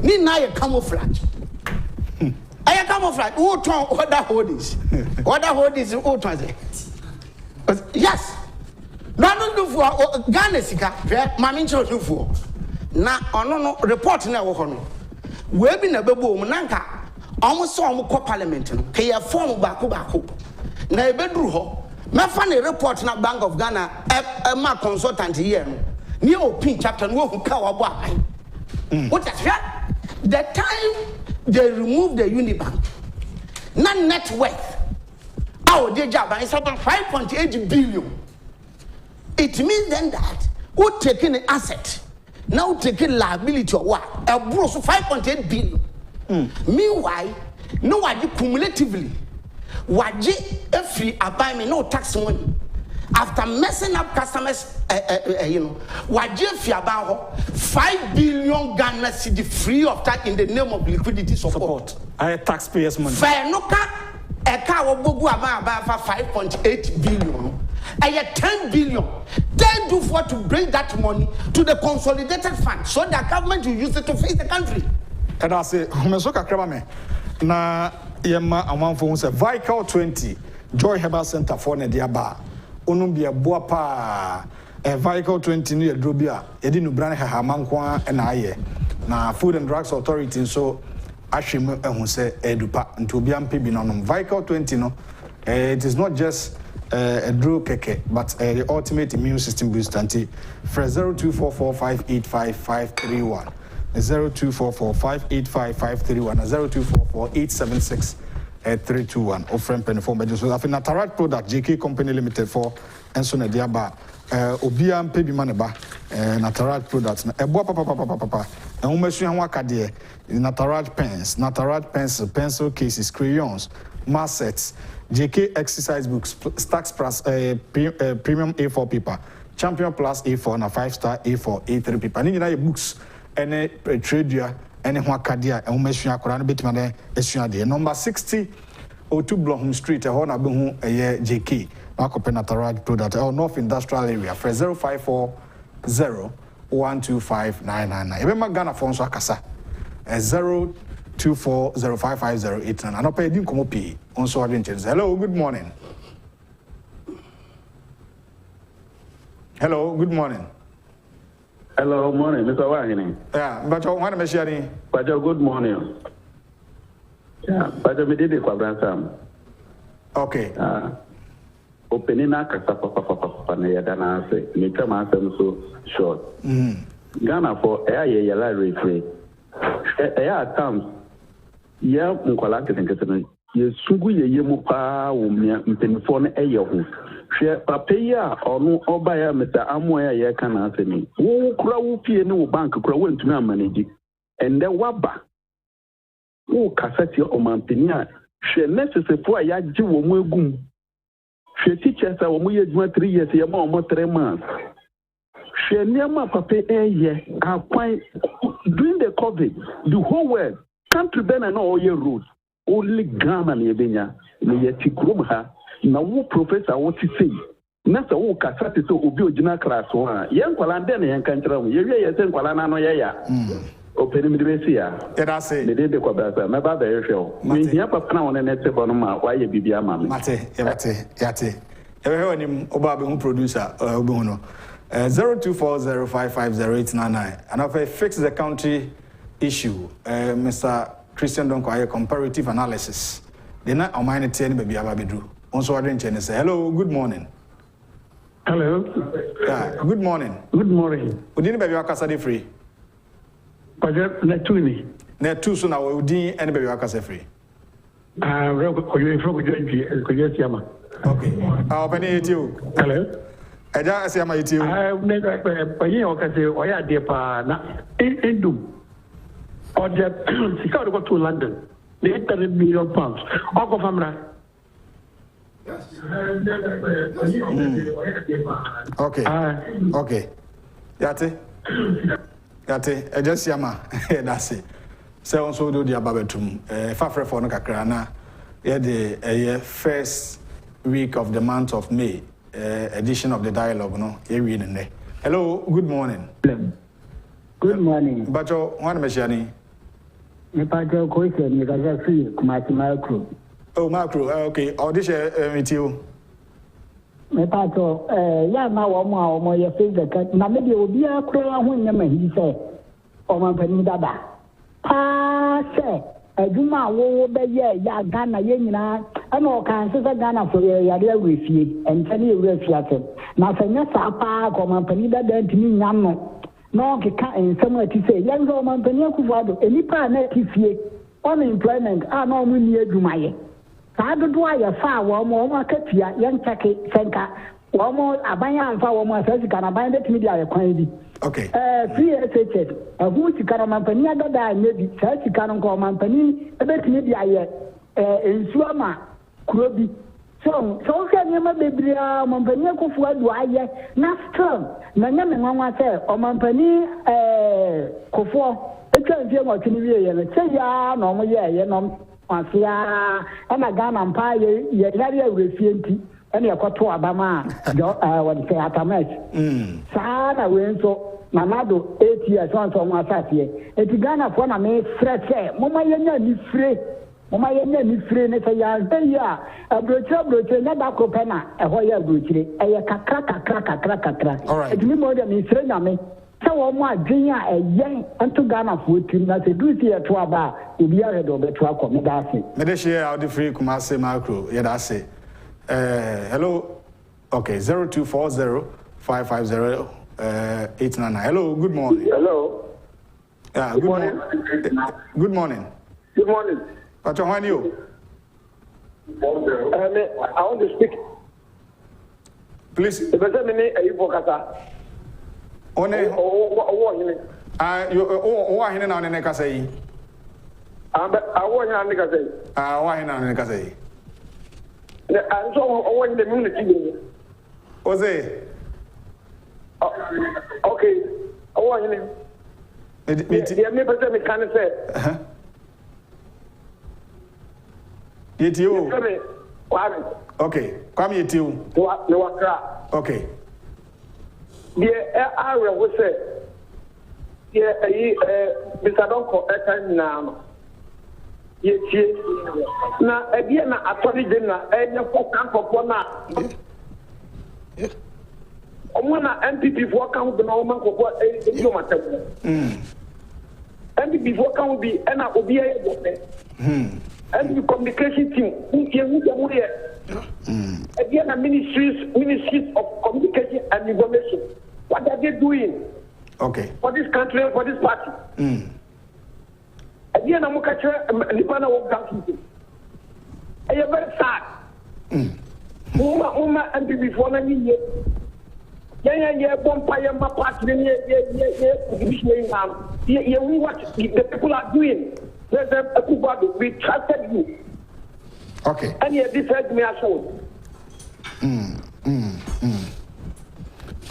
Need now a camouflage. I camouflage. Who turn order holdings? Order holdings who translate. Yes. No do for Ghana sika. Mami ncho do for. Na ono no report na wo no. We bi na bebo mu nanka. Omo so omo ko parliament no. Ke ya form baako. Na e beduru ho. Me fa na report na Bank of Ghana ma consultant here no. Ni open chapter no hu ka wa bo akan. What is that? The time they removed the Unibank. Na net worth. Oh, dear job, it's about 5.8 billion. It means then that who taking an asset, now taking liability or what? A gross 5.8 billion. Meanwhile, no one cumulatively, what free abayment, no tax money. After messing up customers, what free about 5 billion Ghana cedi free of tax in the name of liquidity support. I taxpayers money. Fair no a car will go about 5.8 billion. A 10 billion. They do what to bring that money to the consolidated fund so that government will use it to face the country. And I say, Mesoka Krabame, na Yema among phones a Vical 20, Joy Herbal Center for Nediaba, Onumbia Boapa, a Vical 20 near Drubia, Edinu Brand Hamankwa and Aye. Na Food and Drugs Authority, so Ashim say edupa and to be on Vical 20 no. It is not just a draw keke, but the ultimate immune system booster. For 0244585531, 0244585531, 0244876321. Or friend penny for medicine. So I think Unauthorized product JK Company Limited for and so Diaba. Obiam Pebi Maneba, Unauthorized products. Papa. And Umesuan Wakadie, Unauthorized pens, Unauthorized pencil, pencil cases, crayons, massets, JK exercise books, Stacks Plus, premium A4 paper, Champion Plus A4, and a 5-star A4, A3 paper. And you books, and a trade and a Wakadia, and Umesuan Koran Bitman, Esuadia. Number 60, O2 Blom Street, a Hona Buhu, a year JK. Unauthorized product or North Industrial Area for 0540-125-999. Remember Ghana phones Wakasa 024055089. And I didn't come up on so hello, good morning. Hello, good morning. Hello, morning, Mr. Wagner. Yeah, but you want to share? But good morning. Yeah, but we did it for Branson. Okay. Opening a papa na yadana say me come answer so short. Ghana for yellow refree. At times, yeah, Mukwala Kencity, ye sugu ye mu pa wumia mpenifo eye ho. Hwe papa ya onu oba ya Mr. Amoya ye kan answer me. Wo kura wo pie ne wo bank kura wo ntumi amanage. Ende waba. Wo kasati o mampeni a hwe necessary fo ya gi wo mu egum. She teachers are 3 years, you're more 3 months. She never papa during the COVID, the whole world, country ben and all your rules. Only Ghana and Yebenya, Yetikrumha, now professor what he say. Nasa wo kasati so obi ojina class 1. Yen kwala den yen kantra, ye yen kwala na no ya. Open Midresia. That's it. They did the Quabrasa. My brother, show. Me, the upper crown and net on why you be a mamma. Mate, Yate. Ever heard him, Obabu producer, Obuno. 0240550899. And if I fix the country issue. Mr. Christian Donkor, comparative analysis. They're not on mine to baby Ababidru. Also, I didn't say hello, good morning. Hello. Yeah, good morning. Good morning. Would you baby Wakasa free? Netuni. Net two soon, I will do any baby Wakasa free. Okay. I'll open it to you. Hello. I just say my to you. I'm or the Chicago go to London. They £800 million. Uncle Famra. Okay. Okay. Yate. I just yama. That's it. So also do the ababetum. Fafre for no kakrana. Yeah, the first week of the month of May edition of the dialogue. No, hello. Good morning. Good morning. But one machine. Me pato koise me kaza free kumati macro. Oh macro, okay. Audition with you. Me pato ya ma wo mo ye face the cat na me de obi akro ho nyama hi se o man pani dada. Pa se aduma wo be ye ya Ghana ye nyina ana o kan se Ghana for ye ya de awrefie entani awrefie ate. Na se nya sa pa ko man pani dada ntimi nyam no. No, and someone to say, young woman, Penyakuvado, any partner, unemployment, no near Dumaye. I don't do I far one more market here, young Taki, Senka, one more Abaya and Far more Says can bind it media quantity. Okay. 3 SHS, a who's Caraman Penia, maybe says you can't call Mampani, a bit media in Suama, Kurobi. So can you maybe Montpellier Kofu aye na strong na nyame nwanwa say o Montpellier Kofu e twa nfie mo tini wie ye say ya na omo ye no afia e na Ghana mpa ye yari awrefie nti e na ekoto abama what say atamet sana we nso na nado 8 years so mo asase e ti Ghana fo na me frese mo ma ye nya ni fre Mama yenya ni free ne say ya abroche na da ko pena e ho ya abrochire e ye kakra all right e mi mo de mi free nyame se wo mo adwen a yen anto Ghana fo tim na se du si e to aba obi a redo be to akọ me da se me de share out the free Kumasi macro ye da se hello okay 0240-550-899 hello good morning Hello. Yeah, good morning. Good morning. Good morning. But how are you? I want to speak. Please. The person name is Ibokasa. One. You why here now? Nene kasei. I want here nene kasei. Why here now? Nene kasei. I'm so want the community. Oze. Okay. I want him. Me person me can say. Yetio. Okay. Come yetio. No wakra. Okay. Yeah, I will say. Yeah, Mr. Donkor now. Yetio. Na ebia na atoli de na enye fo na. Omo na MPP fo kan be na o man kokọ e yo matam. MPP fo kan be na obi aye do. And the communication team, again, the ministries of communication and information. What are they doing? Okay. For this country, for this party. Again, I'm going to Nipana work down. I am very sad. Uma and before the year. Yeah, Bompire, my party, yeah, what the people are doing. We trusted you. Okay. And yet this hurt me as well.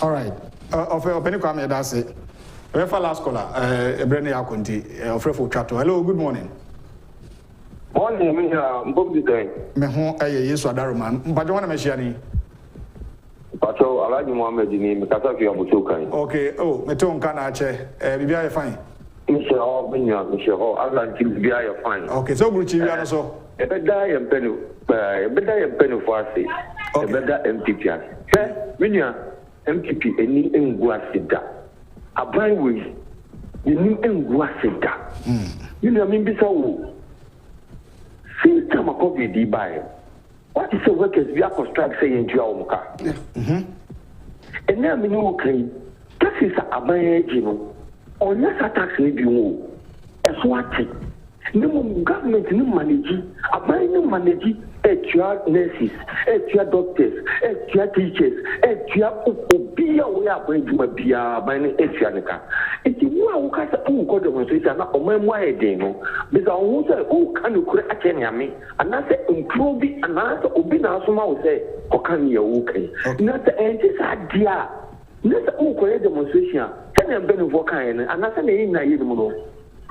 All right. Open come that's it. Refer last caller. Brenda Yakunti. For Chato. Hello. Good morning. Morning, me Bob the day. Me ho yesu adaruman. But you want to mention Pacho Alaji Mohammed ni mkasa fi abusukan. Okay. Oh, me to nka na ache. Bibia fine. Michelle, I'm fine. Okay, so Bruchi, you are so. A better penny for us. A better MPP. When you are MPP, any Nguasida, a blind way. nim engu aseda you know me bisa wo since time COVID di buy what is the workers we are for strike say into our muka and now me no okay that is abaye no onya tax bi wo eso ati no government no manage abaye no manage etua nurses etua doctors etua teachers etua obia we abaye djuma bia abaye no etua nka iti wo a wo ka sa wo go demonstration na omamu ayeden no bisa wo say wo kan kure akenya me anase improve anase obi na asoma wo say okan ye wo kai na ta enti sa dia na sa wo ko demonstration kana benu vokan ne anase na yin na yin mu no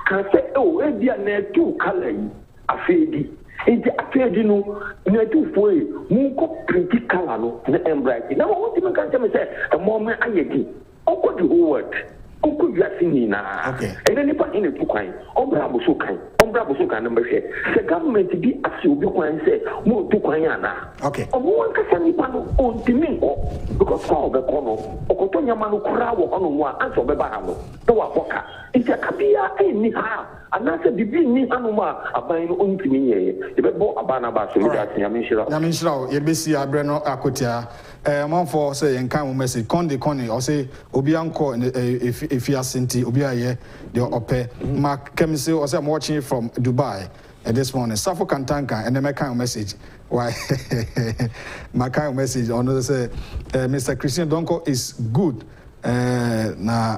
ka say o e dia na tu kala yi afedi enti afedi no na tu foi mu ko print kala no na embrace na wo ti me kan tell me say a moment ayedi oko the whole world oko yasini na and then nipa in the kwan ombra boso kan na mbehwe the government bi asi obi kwan say mo tu kwan ana omo wan kasa nipa no ontimi nko because how be kono okoto nyama no kura wo ono mo anso be ba ha no to wa boka ita kabia ni ha anase bibi ni anuma aban no ontimi nyeye e be bo abana ba so da tia menshira ye be si abre no akotia man for say en kan message konde or say obi anko if you are senti obi aye the ope mark kemse or say I'm watching from Dubai this morning Safo Kantanka and then kind message why my kind of message on say Mr. Christian Donkor is good na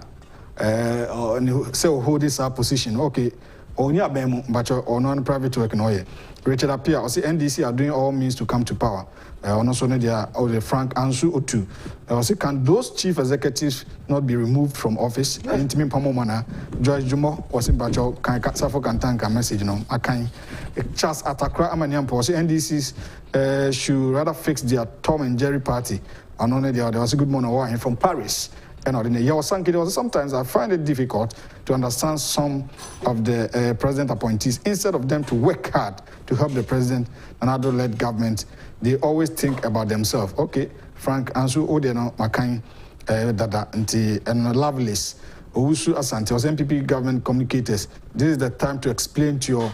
say hold this position okay only abemu but or non private work no here Richard Appiah or say NDC are doing all means to come to power also there or the Frank Ansu Otu or say can those chief executives not be removed from office intimi pamomana Joyce Jumo or say bacho kan Safo Kantanka message no akan Charles Atakra Amaniampo say NDCs should rather fix their Tom and Jerry party and only there was a good morning from Paris. And sometimes I find it difficult to understand some of the president appointees. Instead of them to work hard to help the president and other-led government, they always think about themselves. Okay, Frank Ansu Odeno Makan Dada and Lovelace Owusu Asante was MPP government communicators. This is the time to explain to your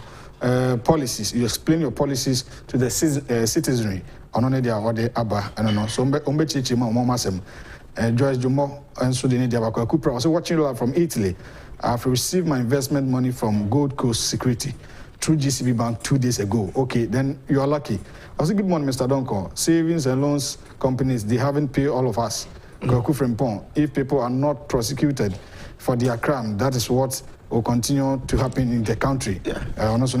policies. You explain your policies to the citizenry. I don't know. So Joyce Jumo and Sudini Diabako Kupra. I was watching live from Italy. I've received my investment money from Gold Coast Security through GCB Bank 2 days ago. Okay, then you are lucky. I said, good morning, Mr. Donkor. Savings and loans companies, they haven't paid all of us. If people are not prosecuted for their crime, that is what will continue to happen in the country. That's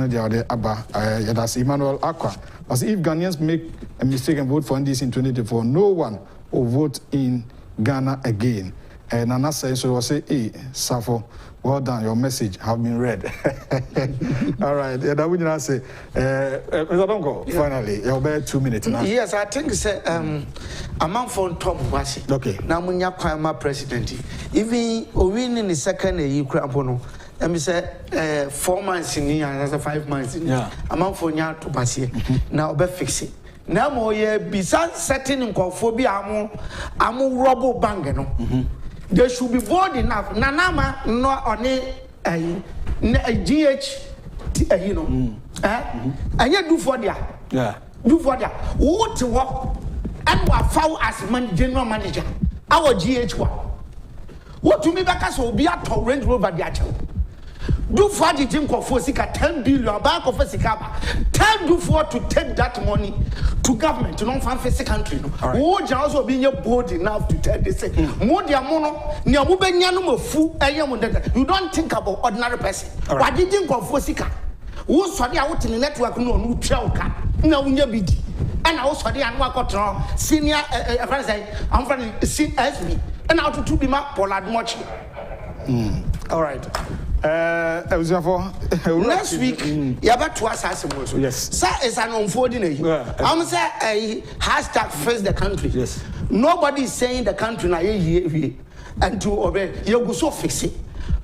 Emmanuel Aqua. I said, if Ghanaians make a mistake and vote for NDC in 2024, no one will vote in Ghana again. And Nana says, so I say, hey, Safo, well done, your message have been read. All right, that would you say, Mr. Donkor, finally, you'll be 2 minutes now. Yes, I think it's a man for top was it. Okay. Now, when you're my president, even winning the second, you crampono. Let me say 4 months in here, and 5 months in here. A man for you to pass here. Now, be fix it. Now, more ye besides setting in cophobia, amu robo bangano. They should be bold enough. Nanama no on a GH, you know. And yet do for there. Yeah. Do for there. What to work and what foul as general manager. Our GH1. What to me back as will be a Range Rover the actual. Do for the team for Sika 10 billion back of Sikaba. Tell do for to take that money to government to non-fancy country. Who also being bold enough to tell this say more diamono Niamubenyanum fu you don't think about ordinary person. Why did you think of Sika? Who saw the out in the network no chelka now bidi. And I also the anwa senior I'm from SB and out to be my Pollard much. All right. Next week, you have to ask. Yes. Sir is an unfolding. I'm saying a hashtag face the country. Yes. Nobody is saying the country na and to obey. You go so fix it.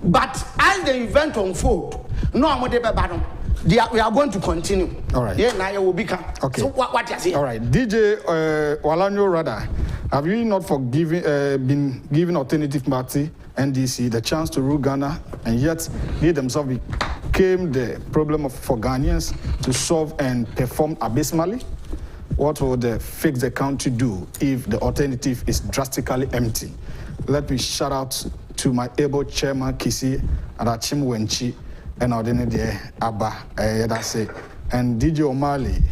But as the event unfold, no, I'm not bad. We are going to continue. All right. Yeah, now you will become. Okay. So what you say? All right. DJ Walanyo Rada, have you not been given alternative party NDC the chance to rule Ghana, and yet they themselves became the problem for Ghanaians to solve and perform abysmally? What will the fix the country do if the alternative is drastically empty? Let me shout out to my able chairman, Kisi Adachim Wenchi, and Ordinary Abba, Yedase, and DJ O'Malley,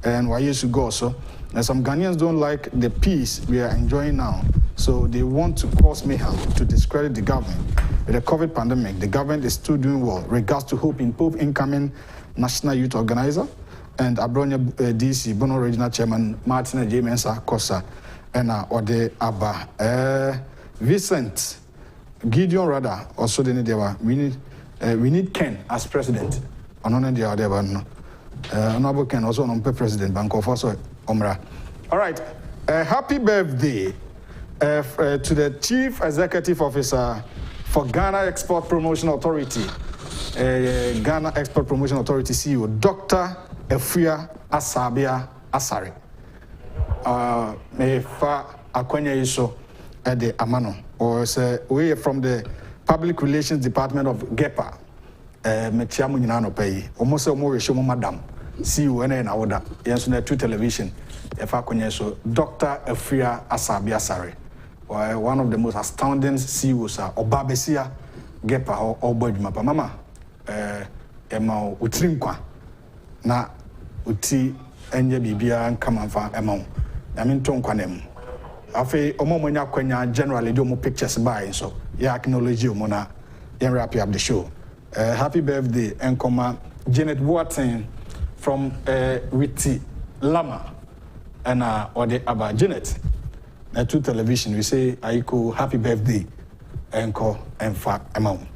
and Wayesu Goso. And some Ghanaians don't like the peace we are enjoying now, so they want to cause mayhem to discredit the government. With the COVID pandemic, the government is still doing well, regards to Hope in Pope incoming National Youth Organizer, and Abronia DC, Bono Regional Chairman, Martin J. Mensa Kosa, and Ode Abba. Vincent, Gideon Rada, also the Nedewa. We need Ken as president. Honorable Ken also on president, Bank of also Omra. All right, happy birthday to the Chief Executive Officer for Ghana Export Promotion Authority, Ghana Export Promotion Authority CEO, Dr. Efria Asabia Asare. Mefa Akwanya Iso Ede Amano, or say we from the Public Relations Department of GEPA. Mechiamu nyinano pay. Almost a more show madam. CEO and order. Yes, on 2 television. If I can so Dr. Efria Asabia Asare. One of the most astounding CEOs Obabesia GEPA or Bodjumapa Mama. Emma Utrimkwa. Na uti enye bibia and come and find among. I mean, Tonkwanem. Afe Omomonia Kwenya generally do more pictures by so ya acknowledge you mona and wrap up the show. Happy birthday and comma Janet Boateng from Witi Lama and or the Abba Janet. 2 television we say Aiko happy birthday and call and fa amount.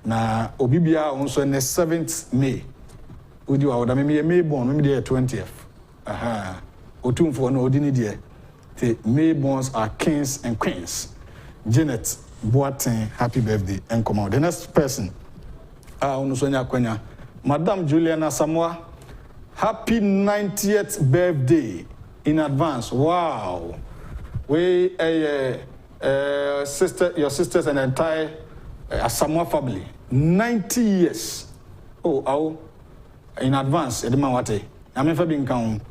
Na Obibia also on the 7th May. Would you order me May born, maybe the 20th? Otum for no ordinary dear. The May borns are kings and queens. Janet Boateng, happy birthday and come out. The next person, Madam Juliana Samoa, happy 90th birthday in advance. Wow. We sister, your sisters and entire Samoa family, 90 years. Oh, in advance, Edmawate. I'm being count.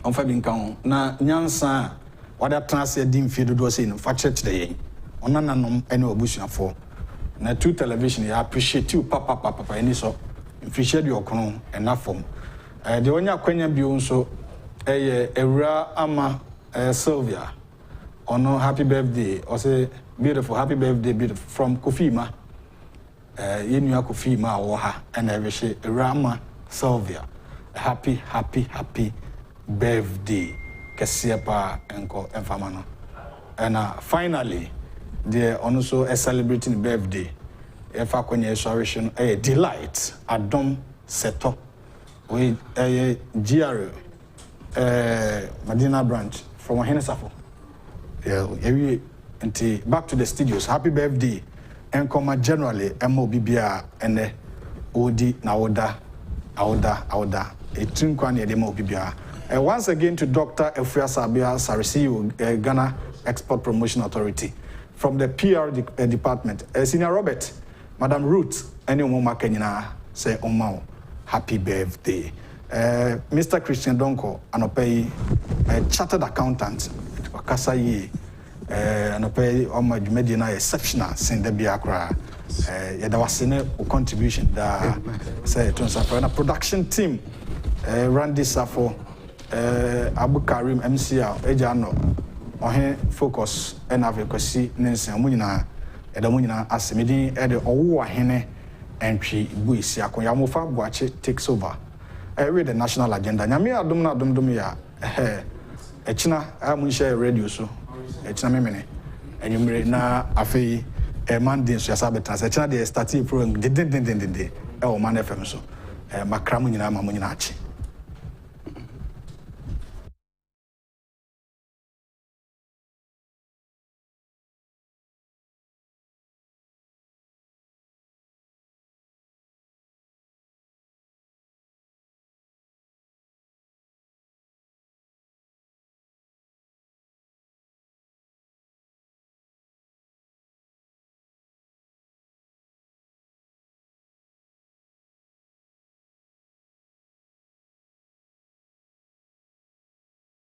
I'm being count. Na Nyansa, what that translate dim feed was in for church day. On an annual bush for. Na 2 television, I appreciate you, Papa, and so appreciate your crown and not form. The one ya Quenya Bionso, a rare ama Sylvia. Oh no, happy birthday, or say beautiful, happy birthday, beautiful from Kofima. In your Kofima or her, and I wish a Rama Sylvia. Happy birthday, Kasiapa and Famano. And finally, they're also celebrating birthday. If I can restoration, a delight, Adam Seto, with a GRO, Medina branch from Henesafo. Yeah, back to the studios. Happy birthday, and come generally, MOBBR and Odi Naoda, Auda, a Trinquani MOBBR. Once again to Dr. Efria Sabia Sarisiu, Ghana Export Promotion Authority. From the PR department, Senior Robert, Madam Ruth, any woman can say Omao, happy birthday. Mr. Christian Donkor, Anopei, chartered accountant, Kasayi, Anopei, Oma Medina, exceptional, Saint Debiakra. There was a contribution that said to a production team, Randy Safo, Abu Karim, MCR, Ejano. On focus and advocacy, Nancy Munina, Edamunina, as Medin, Ede Owa Hene, entry Buisia, Koyamofa, Boache takes over. I read the national agenda. Yamia Dumia, Echina, Amunsha radio so, Echina Memene, and you may na Afe, a man didn't Sabatas, Echina, they started program, didn't, oh, man FM so, Macramunina Mamuninachi.